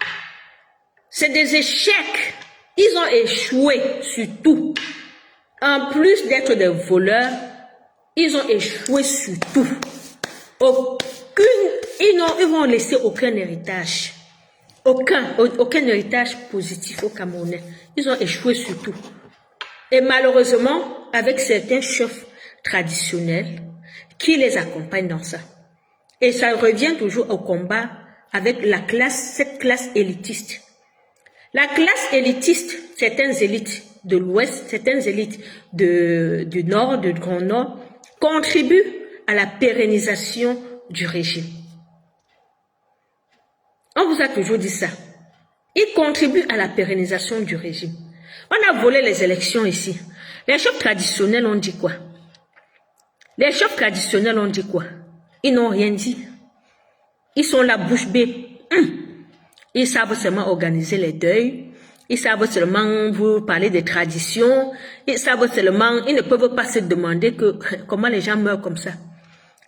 C'est des échecs. Ils ont échoué sur tout. En plus d'être des voleurs, ils ont échoué sur tout. Ils n'ont laissé aucun héritage. Aucun héritage positif aux Camerounais. Ils ont échoué sur tout. Et malheureusement, avec certains chefs traditionnels qui les accompagnent dans ça. Et ça revient toujours au combat avec cette classe élitiste. La classe élitiste, certaines élites de l'Ouest, certaines élites du Nord, du Grand Nord, contribuent à la pérennisation du régime. On vous a toujours dit ça. Ils contribuent à la pérennisation du régime. On a volé les élections ici. Les chefs traditionnels ont dit quoi? Les chefs traditionnels ont dit quoi? Ils n'ont rien dit. Ils sont la bouche bée. Ils savent seulement organiser les deuils. Ils savent seulement vous parler des traditions. Ils savent seulement, ils ne peuvent pas se demander comment les gens meurent comme ça.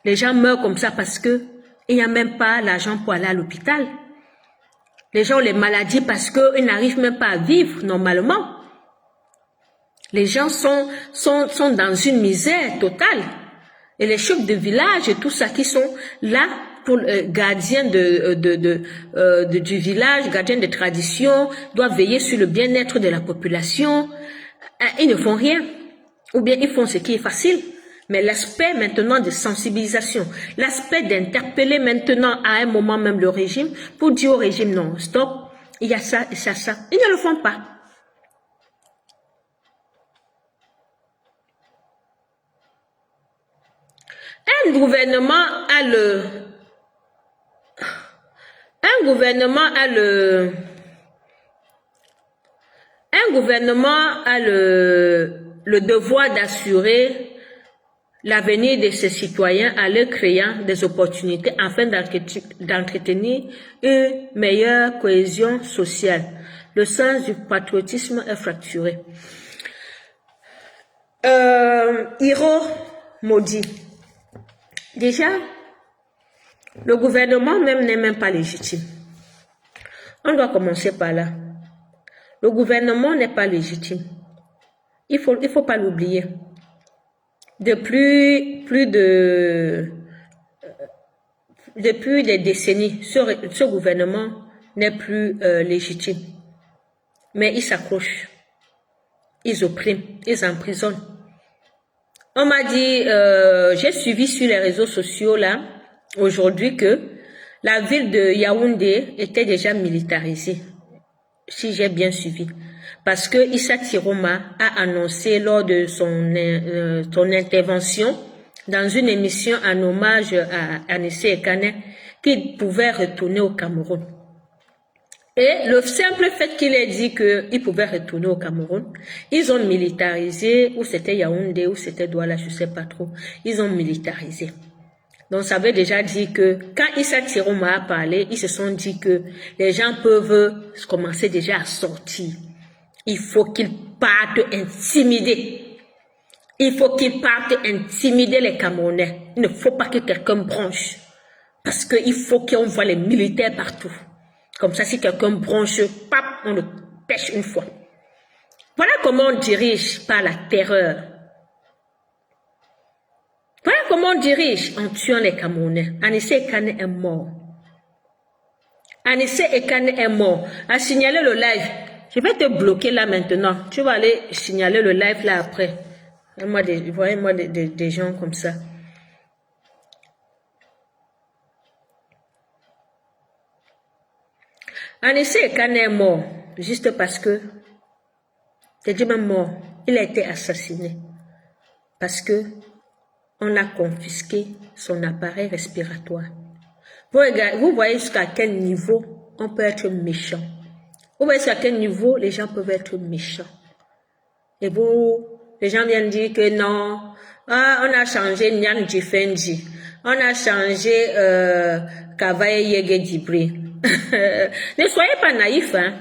Les gens meurent comme ça parce que il n'y a même pas l'argent pour aller à l'hôpital. Les gens ont les maladies parce qu'ils n'arrivent même pas à vivre normalement. Les gens sont dans une misère totale. Et les chefs de village et tout ça qui sont là pour gardiens du village, gardiens de tradition, doivent veiller sur le bien-être de la population. Ils ne font rien. Ou bien ils font ce qui est facile. Mais l'aspect maintenant de sensibilisation, l'aspect d'interpeller maintenant à un moment même le régime pour dire au régime non, stop, il y a ça et ça, ça. Ils ne le font pas. Un gouvernement a le devoir d'assurer l'avenir de ses citoyens en leur créant des opportunités afin d'entretenir une meilleure cohésion sociale. Le sens du patriotisme est fracturé. Hiro maudit. Déjà, le gouvernement même n'est même pas légitime. On doit commencer par là. Le gouvernement n'est pas légitime. Il faut pas l'oublier. Depuis des décennies, ce gouvernement n'est plus légitime. Mais ils s'accrochent. Ils oppriment, ils emprisonnent. On m'a dit, j'ai suivi sur les réseaux sociaux là, aujourd'hui que la ville de Yaoundé était déjà militarisée, si j'ai bien suivi. Parce que Issa Tiroma a annoncé lors de son intervention dans une émission en hommage à Anissé Ekane qu'il pouvait retourner au Cameroun. Et le simple fait qu'il ait dit qu'il pouvait retourner au Cameroun, ils ont militarisé, ou c'était Yaoundé, ou c'était Douala, je ne sais pas trop, ils ont militarisé. Donc ça veut déjà dire que quand Issa Tiroma a parlé, ils se sont dit que les gens peuvent commencer déjà à sortir. Il faut qu'ils partent intimider. Il faut qu'ils partent intimider les Camerounais. Il ne faut pas que quelqu'un bronche. Parce qu'il faut qu'on voit les militaires partout. Comme ça, si quelqu'un bronche, pap, on le pêche une fois. Voilà comment on dirige par la terreur. Voilà comment on dirige en tuant les Camerounais. Anissé Ekane est mort. Anissé Ekane est mort. A signalé le live. Je vais te bloquer là maintenant. Tu vas aller signaler le live là après. Voyez-moi des gens comme ça. Anissé Ekane est mort. Juste parce que, c'est dit même mort. Il a été assassiné. Parce que on a confisqué son appareil respiratoire. Vous voyez jusqu'à quel niveau on peut être méchant. Vous voyez jusqu'à quel niveau les gens peuvent être méchants. Et les gens viennent dire que non, Ah, on a changé Nyan Djifendi. On a changé Kavaye Yege Dibri. Ne soyez pas naïfs, hein.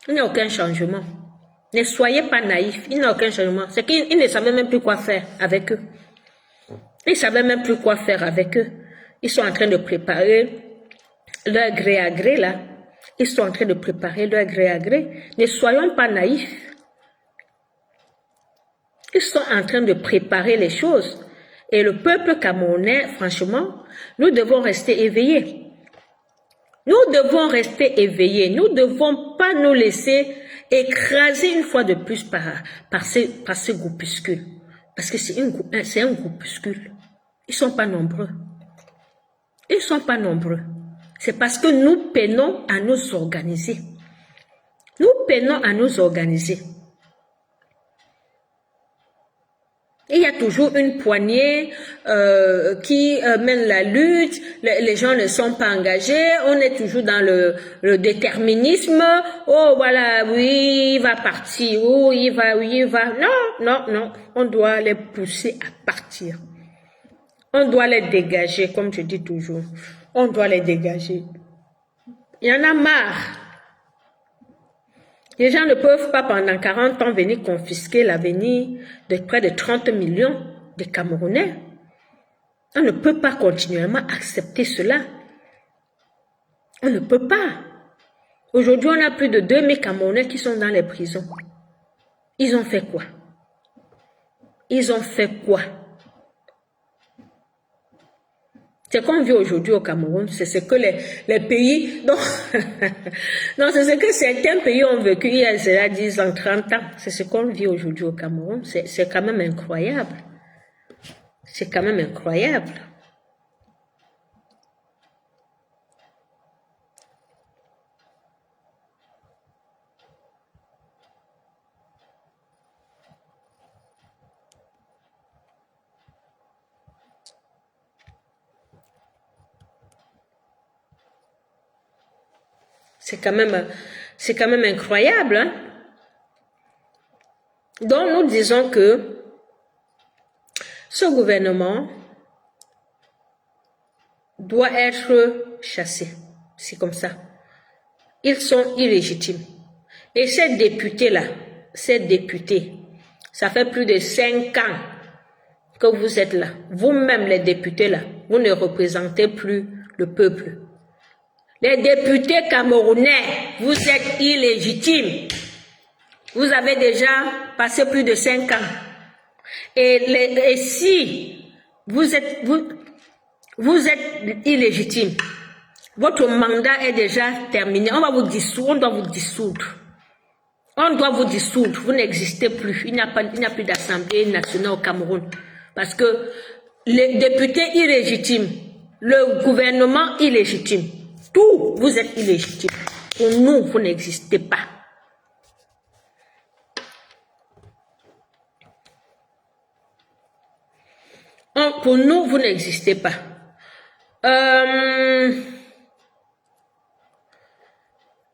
Il n'y a aucun changement. Ne soyez pas naïfs. Il n'y a aucun changement. C'est qu'ils ne savaient même plus quoi faire avec eux. Ils ne savaient même plus quoi faire avec eux. Ils sont en train de préparer leur gré à gré, là. Ils sont en train de préparer leur gré à gré. Ne soyons pas naïfs. Ils sont en train de préparer les choses. Et le peuple camerounais, franchement, nous devons rester éveillés. Nous devons rester éveillés. Nous ne devons pas nous laisser écraser une fois de plus par ces groupuscules. Parce que c'est un groupuscule. Ils ne sont pas nombreux. Ils ne sont pas nombreux. C'est parce que nous peinons à nous organiser. Nous peinons à nous organiser. Il y a toujours une poignée qui mène la lutte, les gens ne sont pas engagés, on est toujours dans le déterminisme. Oh voilà, oui, il va partir, oh, il va. Non, on doit les pousser à partir. On doit les dégager, comme je dis toujours. On doit les dégager. Il y en a marre. Les gens ne peuvent pas pendant 40 ans venir confisquer l'avenir de près de 30 millions de Camerounais. On ne peut pas continuellement accepter cela. On ne peut pas. Aujourd'hui, on a plus de 2000 Camerounais qui sont dans les prisons. Ils ont fait quoi? Ils ont fait quoi? C'est qu'on vit aujourd'hui au Cameroun, c'est ce que les pays... Non, non, c'est ce que certains pays ont vécu il y a cela 10 ans, 30 ans. C'est ce qu'on vit aujourd'hui au Cameroun. C'est quand même incroyable. C'est quand même incroyable. C'est quand même incroyable. Hein? Donc, nous disons que ce gouvernement doit être chassé. C'est comme ça. Ils sont illégitimes. Et ces députés-là, ça fait plus de 5 ans que vous êtes là. Vous-même, les députés-là, vous ne représentez plus le peuple. Les députés camerounais, vous êtes illégitimes. Vous avez déjà passé plus de 5 ans. Et si vous êtes illégitime, votre mandat est déjà terminé, on va vous dissoudre, on doit vous dissoudre. On doit vous dissoudre, vous n'existez plus. Il n'y a plus d'Assemblée nationale au Cameroun. Parce que les députés illégitimes, le gouvernement illégitime, tout, vous êtes illégitime. Pour nous, vous n'existez pas. Pour nous, vous n'existez pas.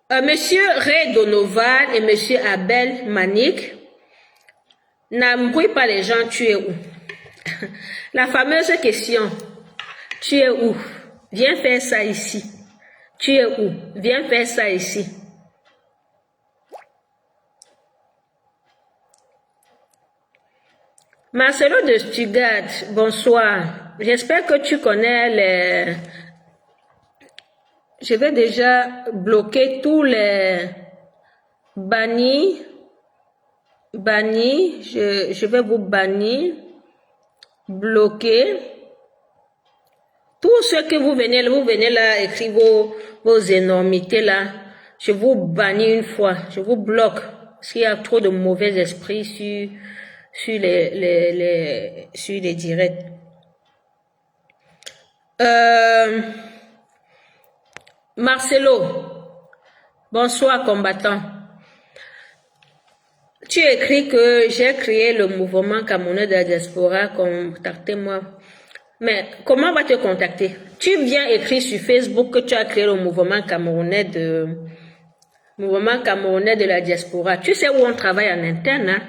Monsieur Ray Donovan et Monsieur Abel Manik, n'embrouillez pas les gens, tu es où? La fameuse question, tu es où? Viens faire ça ici. Tu es où? Viens faire ça ici. Marcelo de Stuttgart, bonsoir. J'espère que tu connais les... Je vais déjà bloquer tous les bannis. Je vais vous bannir. Bloquer. Tout ce que vous venez là, écrire vos énormités là. Je vous bannis une fois. Je vous bloque. Parce qu'il y a trop de mauvais esprits sur les directs. Marcelo, bonsoir combattant. Tu écris que j'ai créé le mouvement camerounais de la diaspora, contactez-moi. Mais comment on va te contacter? Tu viens écrire sur Facebook que tu as créé le mouvement camerounais de la diaspora. Tu sais où on travaille en interne, hein?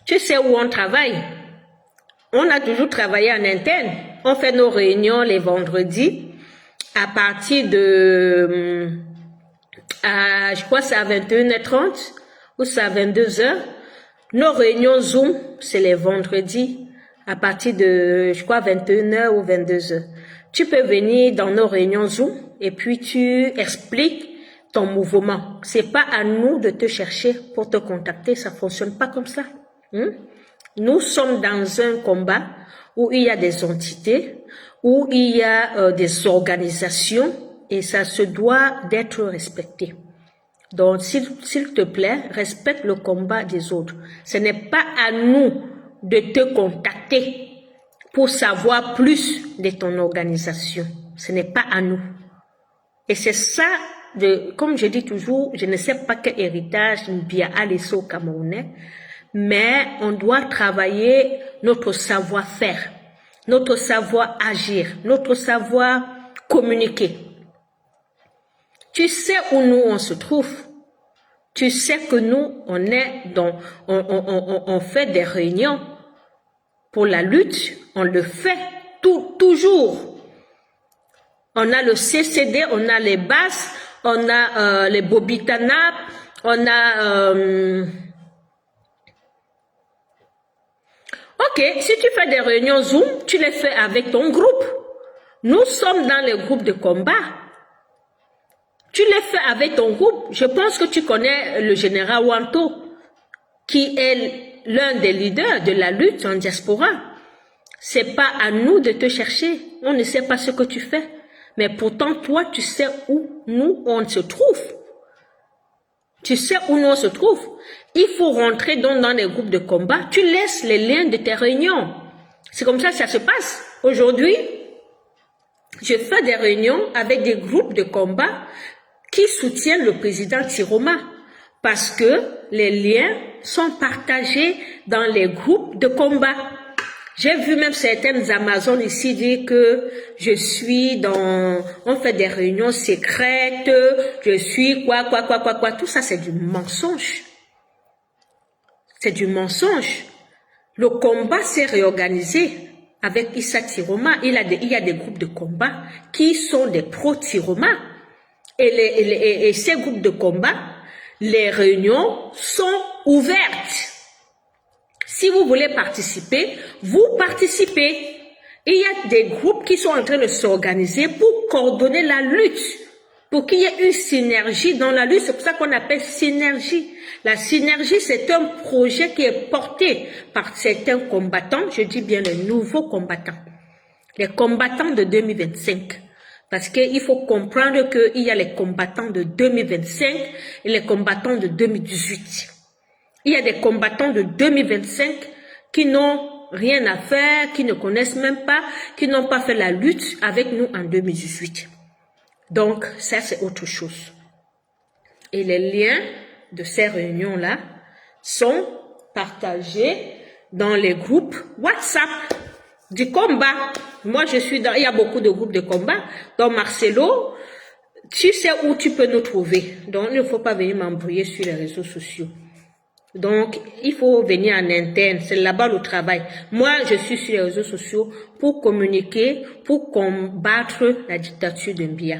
Tu sais où on travaille? On a toujours travaillé en interne. On fait nos réunions les vendredis à partir de, je crois que c'est à 21h30 ou c'est à 22h. Nos réunions Zoom, c'est les vendredis à partir de, je crois, 21h ou 22h. Tu peux venir dans nos réunions Zoom et puis tu expliques ton mouvement. C'est pas à nous de te chercher pour te contacter, ça fonctionne pas comme ça. Nous sommes dans un combat où il y a des entités, où il y a des organisations et ça se doit d'être respecté. Donc, s'il te plaît, respecte le combat des autres. Ce n'est pas à nous de te contacter pour savoir plus de ton organisation. Ce n'est pas à nous. Et c'est ça, comme je dis toujours, je ne sais pas quel héritage Mbia a laissé aux Camerounais, mais on doit travailler notre savoir-faire, notre savoir agir, notre savoir communiquer. Tu sais où nous on se trouve. Tu sais que nous, on fait des réunions pour la lutte. On le fait toujours. On a le CCD, on a les basses, on a les Bobitanap, on a... Ok, si tu fais des réunions Zoom, tu les fais avec ton groupe. Nous sommes dans les groupes de combat. Tu les fais avec ton groupe. Je pense que tu connais le général Wanto, qui est l'un des leaders de la lutte en diaspora. C'est pas à nous de te chercher. On ne sait pas ce que tu fais. Mais pourtant, toi, tu sais où nous, on se trouve. Tu sais où nous, on se trouve. Il faut rentrer dans les groupes de combat. Tu laisses les liens de tes réunions. C'est comme ça que ça se passe. Aujourd'hui, je fais des réunions avec des groupes de combat qui soutiennent le président Tiroma parce que les liens sont partagés dans les groupes de combat. J'ai vu même certaines Amazones ici dire que je suis on fait des réunions secrètes, je suis quoi. Tout ça, c'est du mensonge. C'est du mensonge. Le combat s'est réorganisé avec Issa Tiroma. Il y a des groupes de combat qui sont des pro-Tiroma. Et ces groupes de combat, les réunions sont ouvertes. Si vous voulez participer, vous participez. Il y a des groupes qui sont en train de s'organiser pour coordonner la lutte, pour qu'il y ait une synergie dans la lutte. C'est pour ça qu'on appelle synergie. La synergie, c'est un projet qui est porté par certains combattants, je dis bien les nouveaux combattants, les combattants de 2025. Parce qu'il faut comprendre qu'il y a les combattants de 2025 et les combattants de 2018. Il y a des combattants de 2025 qui n'ont rien à faire, qui ne connaissent même pas, qui n'ont pas fait la lutte avec nous en 2018. Donc, ça, c'est autre chose. Et les liens de ces réunions-là sont partagés dans les groupes WhatsApp du combat. Moi, je suis il y a beaucoup de groupes de combat. Donc, Marcelo, tu sais où tu peux nous trouver. Donc, il ne faut pas venir m'embrouiller sur les réseaux sociaux. Donc, il faut venir en interne. C'est là-bas le travail. Moi, je suis sur les réseaux sociaux pour communiquer, pour combattre la dictature de Mbia.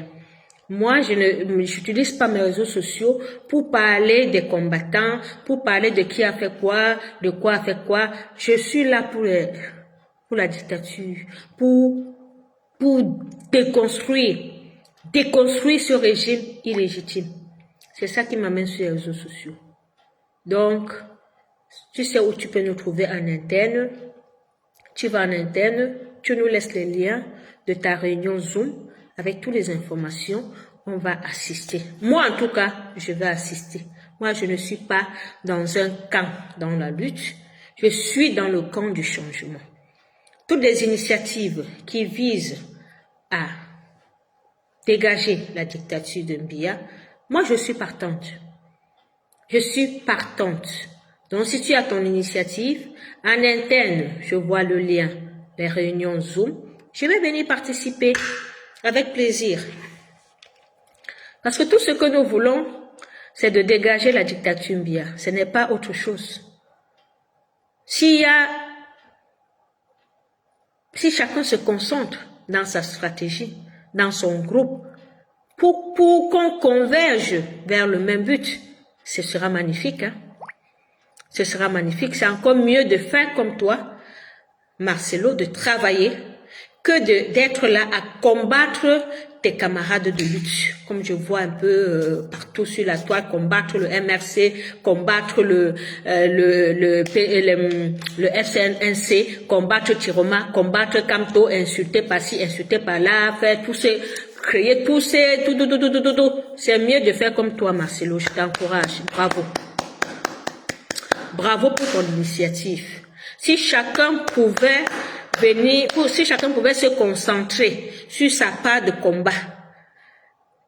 Moi, je n'utilise pas mes réseaux sociaux pour parler des combattants, pour parler de qui a fait quoi, de quoi a fait quoi. Je suis là pour la dictature, pour déconstruire ce régime illégitime. C'est ça qui m'amène sur les réseaux sociaux. Donc, tu sais où tu peux nous trouver en interne. Tu vas en interne, tu nous laisses les liens de ta réunion Zoom avec toutes les informations. On va assister. Moi, en tout cas, je vais assister. Moi, je ne suis pas dans un camp dans la lutte. Je suis dans le camp du changement. Toutes les initiatives qui visent à dégager la dictature de Mbia, moi, je suis partante. Je suis partante. Donc, si tu as ton initiative, en interne, je vois le lien, les réunions Zoom, je vais venir participer avec plaisir. Parce que tout ce que nous voulons, c'est de dégager la dictature Mbia. Ce n'est pas autre chose. S'il y a Si chacun se concentre dans sa stratégie, dans son groupe, pour qu'on converge vers le même but, ce sera magnifique. Hein? Ce sera magnifique. C'est encore mieux de faire comme toi, Marcelo, de travailler, que d'être là à combattre tes camarades de lutte. Comme je vois un peu partout sur la toile, combattre le MRC, combattre le FCNC, combattre Tiroma, combattre Camto, insulter par-ci, insulter par-là, faire tout ces, créer tout. C'est mieux de faire comme toi, Marcelo. Je t'encourage. Bravo. Bravo pour ton initiative. Si chacun pouvait si chacun pouvait se concentrer sur sa part de combat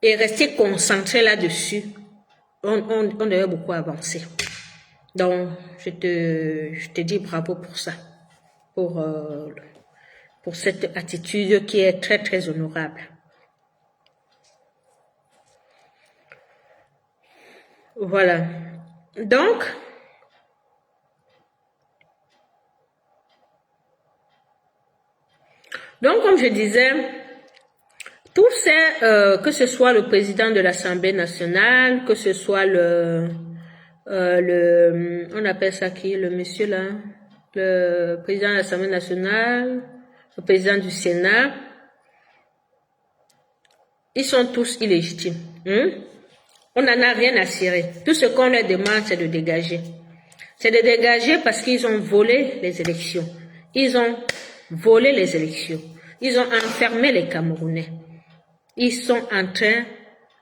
et rester concentré là-dessus, on devait beaucoup avancer. Donc, je te dis bravo pour ça, pour cette attitude qui est très, très honorable. Voilà. Donc, comme je disais, tous ces, que ce soit le président de l'Assemblée nationale, que ce soit on appelle ça qui, le monsieur là, le président de l'Assemblée nationale, le président du Sénat, ils sont tous illégitimes. On n'en a rien à cirer. Tout ce qu'on leur demande, c'est de dégager. C'est de dégager parce qu'ils ont volé les élections. Ils ont volé les élections. Ils ont enfermé les Camerounais. Ils sont en train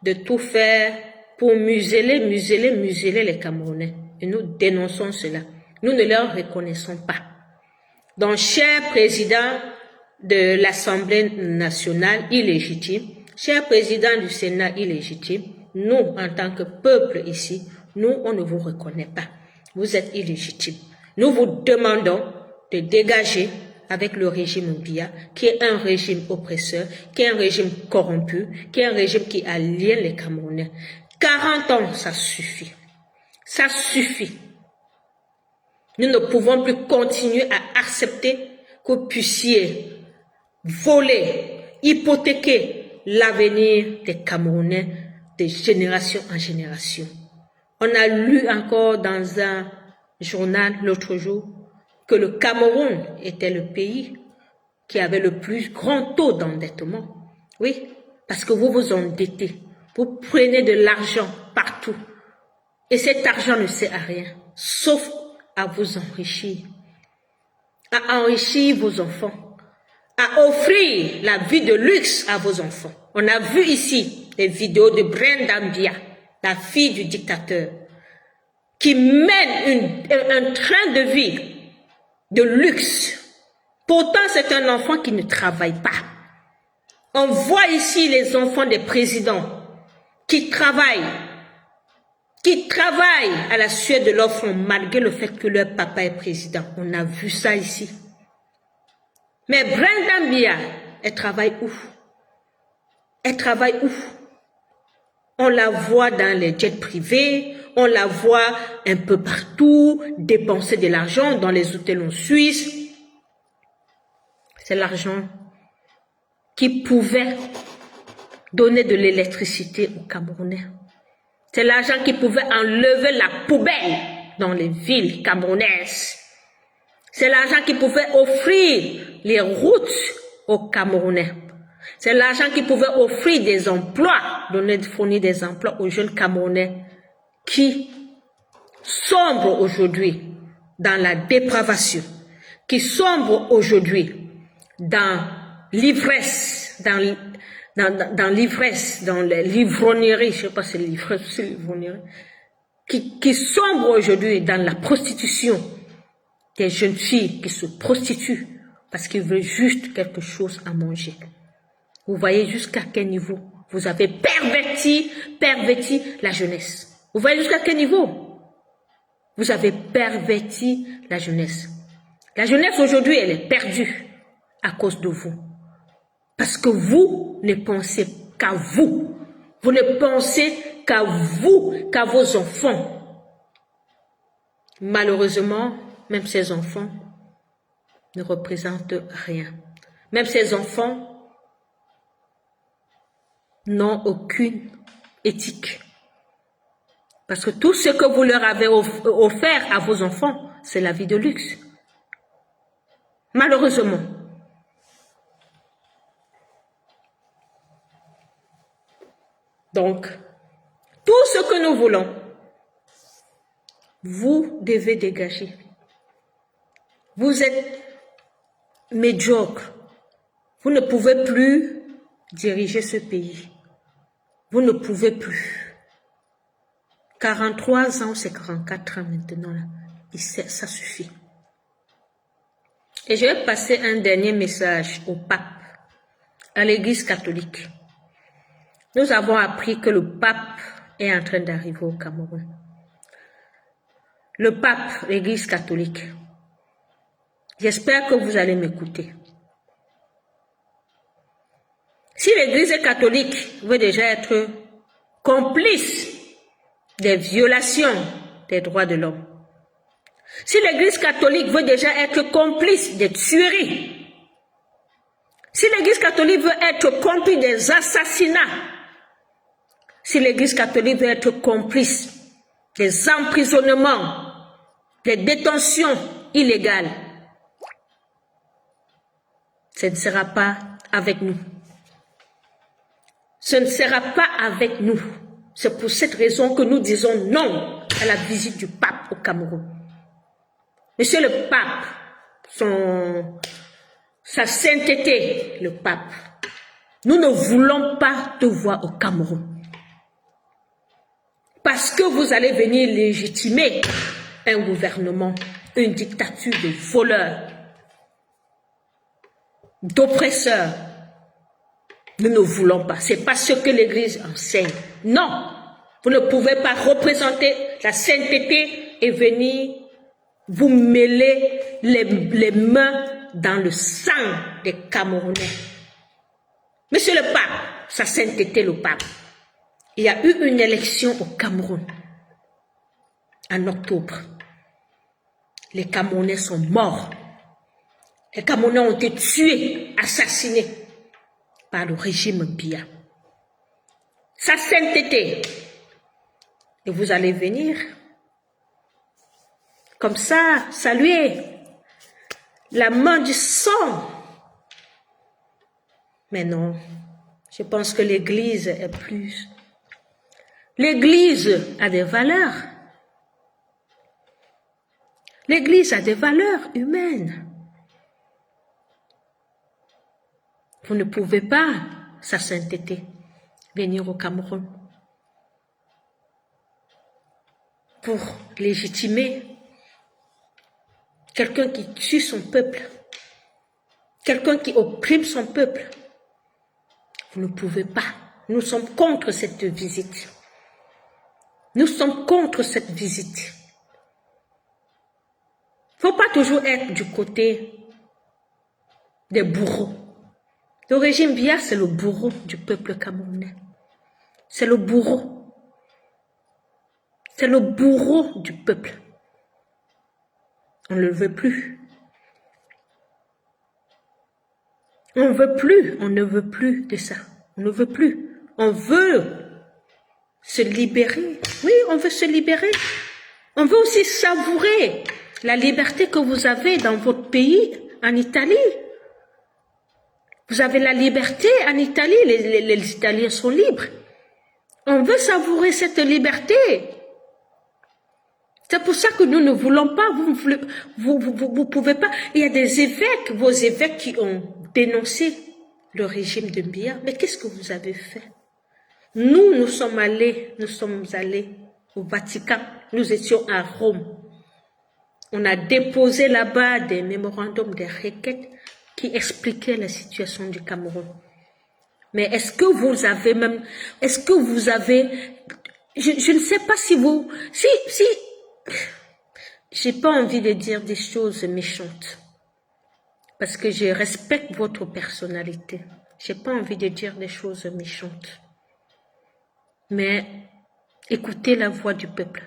de tout faire pour museler les Camerounais. Et nous dénonçons cela. Nous ne leur reconnaissons pas. Donc, cher président de l'Assemblée nationale illégitime, cher président du Sénat illégitime, nous, en tant que peuple ici, nous, on ne vous reconnaît pas. Vous êtes illégitime. Nous vous demandons de dégager avec le régime Biya, qui est un régime oppresseur, qui est un régime corrompu, qui est un régime qui aliène les Camerounais. 40 ans, ça suffit. Ça suffit. Nous ne pouvons plus continuer à accepter que vous puissiez voler, hypothéquer l'avenir des Camerounais de génération en génération. On a lu encore dans un journal l'autre jour que le Cameroun était le pays qui avait le plus grand taux d'endettement. Oui, parce que vous vous endettez. Vous prenez de l'argent partout. Et cet argent ne sert à rien, sauf à vous enrichir. À enrichir vos enfants. À offrir la vie de luxe à vos enfants. On a vu ici les vidéos de Brenda Mbia, la fille du dictateur, qui mène un train de vie de luxe. Pourtant, c'est un enfant qui ne travaille pas. On voit ici les enfants des présidents qui travaillent à la sueur de leur front, malgré le fait que leur papa est président. On a vu ça ici. Mais Brenda Mbia, elle travaille où? Elle travaille où? On la voit dans les jets privés, on la voit un peu partout, dépenser de l'argent dans les hôtels en Suisse. C'est l'argent qui pouvait donner de l'électricité aux Camerounais. C'est l'argent qui pouvait enlever la poubelle dans les villes camerounaises. C'est l'argent qui pouvait offrir les routes aux Camerounais. C'est l'argent qui pouvait offrir des emplois, fournir des emplois aux jeunes Camerounais qui sombrent aujourd'hui dans la dépravation, qui sombrent aujourd'hui dans l'ivresse, dans l'ivresse, dans l'ivrognerie, je ne sais pas si c'est l'ivresse ou c'est l'ivrognerie, qui sombrent aujourd'hui dans la prostitution, des jeunes filles qui se prostituent parce qu'ils veulent juste quelque chose à manger. Vous voyez jusqu'à quel niveau vous avez perverti la jeunesse. Vous voyez jusqu'à quel niveau vous avez perverti la jeunesse. La jeunesse aujourd'hui, elle est perdue à cause de vous. Parce que vous ne pensez qu'à vous. Vous ne pensez qu'à vous, qu'à vos enfants. Malheureusement, même ces enfants ne représentent rien. Même ces enfants n'ont aucune éthique. Parce que tout ce que vous leur avez offert à vos enfants, c'est la vie de luxe. Malheureusement. Donc, tout ce que nous voulons, vous devez dégager. Vous êtes médiocre. Vous ne pouvez plus diriger ce pays. Vous ne pouvez plus. 43 ans, c'est 44 ans maintenant. Là. Et ça suffit. Et je vais passer un dernier message au pape, à l'Église catholique. Nous avons appris que le pape est en train d'arriver au Cameroun. Le pape, l'Église catholique. J'espère que vous allez m'écouter. Si l'Église catholique veut déjà être complice des violations des droits de l'homme, si l'Église catholique veut déjà être complice des tueries, si l'Église catholique veut être complice des assassinats, si l'Église catholique veut être complice des emprisonnements, des détentions illégales, ce ne sera pas avec nous. Ce ne sera pas avec nous. C'est pour cette raison que nous disons non à la visite du pape au Cameroun. Monsieur le pape, sa sainteté, le pape, nous ne voulons pas te voir au Cameroun. Parce que vous allez venir légitimer un gouvernement, une dictature de voleurs, d'oppresseurs. Nous ne voulons pas. Ce n'est pas ce que l'Église enseigne. Non, vous ne pouvez pas représenter la sainteté et venir vous mêler les mains dans le sang des Camerounais. Monsieur le pape, sa sainteté le pape, il y a eu une élection au Cameroun en octobre. Les Camerounais sont morts. Les Camerounais ont été tués, assassinés par le régime Biya. Sa sainteté. Et vous allez venir comme ça, saluer la main du sang. Mais non, je pense que l'Église est plus. L'Église a des valeurs. L'Église a des valeurs humaines. Vous ne pouvez pas, sa sainteté, venir au Cameroun pour légitimer quelqu'un qui tue son peuple, quelqu'un qui opprime son peuple. Vous ne pouvez pas. Nous sommes contre cette visite. Nous sommes contre cette visite. Il ne faut pas toujours être du côté des bourreaux. Le régime Biya, c'est le bourreau du peuple camerounais. C'est le bourreau. C'est le bourreau du peuple. On ne le veut plus. On ne veut plus. On ne veut plus de ça. On ne veut plus. On veut se libérer. Oui, on veut se libérer. On veut aussi savourer la liberté que vous avez dans votre pays, en Italie. Vous avez la liberté en Italie, les Italiens sont libres. On veut savourer cette liberté. C'est pour ça que nous ne voulons pas, vous pouvez pas. Il y a des évêques, vos évêques qui ont dénoncé le régime de Biya. Mais qu'est-ce que vous avez fait? Nous sommes allés au Vatican, nous étions à Rome. On a déposé là-bas des mémorandums, des requêtes qui expliquaient la situation du Cameroun. Mais est-ce que vous avez même, je ne sais pas si vous, j'ai pas envie de dire des choses méchantes, parce que je respecte votre personnalité. J'ai pas envie de dire des choses méchantes. Mais écoutez la voix du peuple.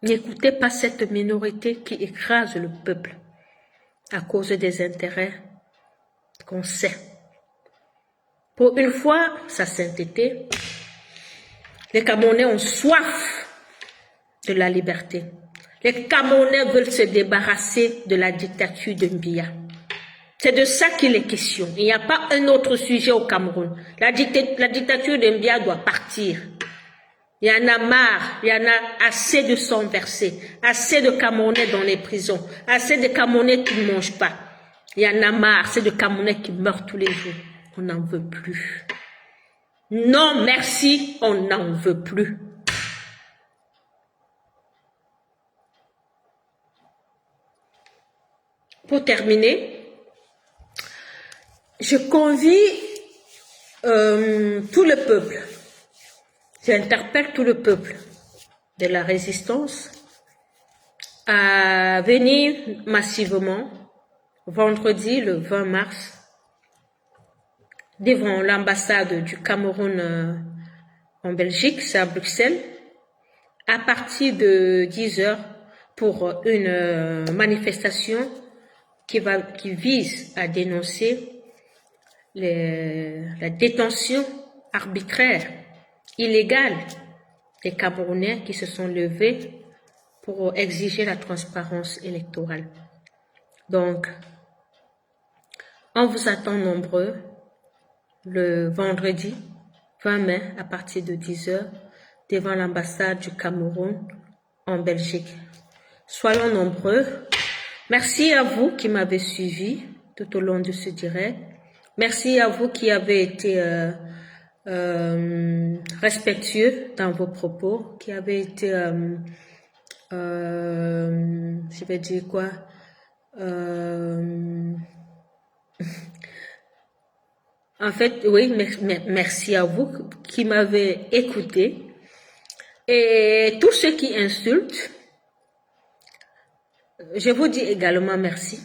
N'écoutez pas cette minorité qui écrase le peuple à cause des intérêts qu'on sait. Pour une fois, sa sainteté, les Camerounais ont soif de la liberté. Les Camerounais veulent se débarrasser de la dictature de Mbiya. C'est de ça qu'il est question. Il n'y a pas un autre sujet au Cameroun. La dictature de Mbiya doit partir. Il y en a marre, il y en a assez de sang versé, assez de Camerounais dans les prisons, assez de Camerounais qui ne mangent pas. Il y en a marre, assez de Camerounais qui meurent tous les jours. On n'en veut plus. Non, merci, on n'en veut plus. Pour terminer, je convie tout le peuple. J'interpelle tout le peuple de la résistance à venir massivement vendredi le 20 mars devant l'ambassade du Cameroun en Belgique, c'est à Bruxelles, à partir de 10h pour une manifestation qui vise à dénoncer la détention arbitraire, illégale des Camerounais qui se sont levés pour exiger la transparence électorale. Donc, on vous attend nombreux le vendredi 20 mai à partir de 10h devant l'ambassade du Cameroun en Belgique. Soyons nombreux. Merci à vous qui m'avez suivi tout au long de ce direct. Merci à vous qui avez été respectueux dans vos propos, qui avez été, je vais dire quoi, en fait, oui, merci à vous qui m'avez écouté. Et tous ceux qui insultent, je vous dis également merci.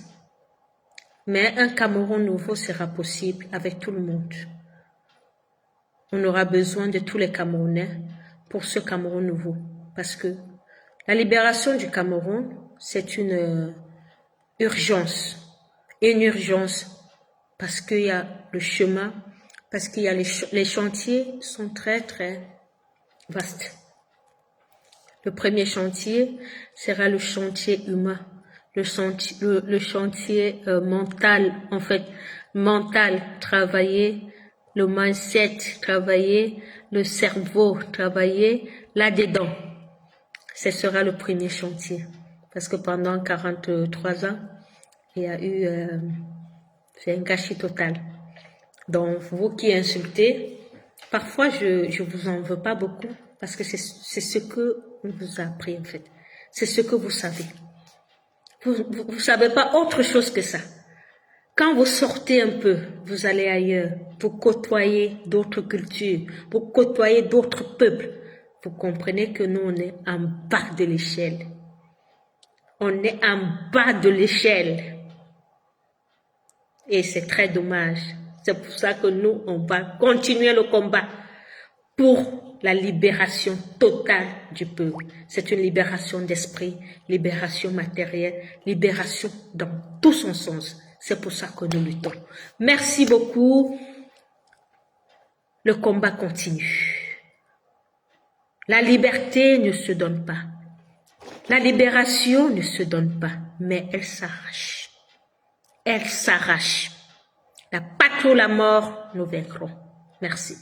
Mais un Cameroun nouveau sera possible avec tout le monde. On aura besoin de tous les Camerounais pour ce Cameroun nouveau. Parce que la libération du Cameroun, c'est une urgence. Une urgence parce qu'il y a le chemin, parce qu'il y a les chantiers sont très très vastes. Le premier chantier sera le chantier humain, le chantier mental, en fait, mental, travailler, le mindset, travailler, le cerveau, travailler là-dedans. Ce sera le premier chantier. Parce que pendant 43 ans, il y a eu... c'est un gâchis total. Donc, vous qui insultez, parfois je vous en veux pas beaucoup parce que c'est ce que on vous a appris en fait. C'est ce que vous savez. Vous savez pas autre chose que ça. Quand vous sortez un peu, vous allez ailleurs, vous côtoyez d'autres cultures, vous côtoyez d'autres peuples. Vous comprenez que nous, on est en bas de l'échelle. On est en bas de l'échelle. Et c'est très dommage. C'est pour ça que nous, on va continuer le combat pour la libération totale du peuple. C'est une libération d'esprit, libération matérielle, libération dans tout son sens. C'est pour ça que nous luttons. Merci beaucoup. Le combat continue. La liberté ne se donne pas. La libération ne se donne pas, mais elle s'arrache. Elle s'arrache. La patrie ou la mort, nous vaincrons. Merci.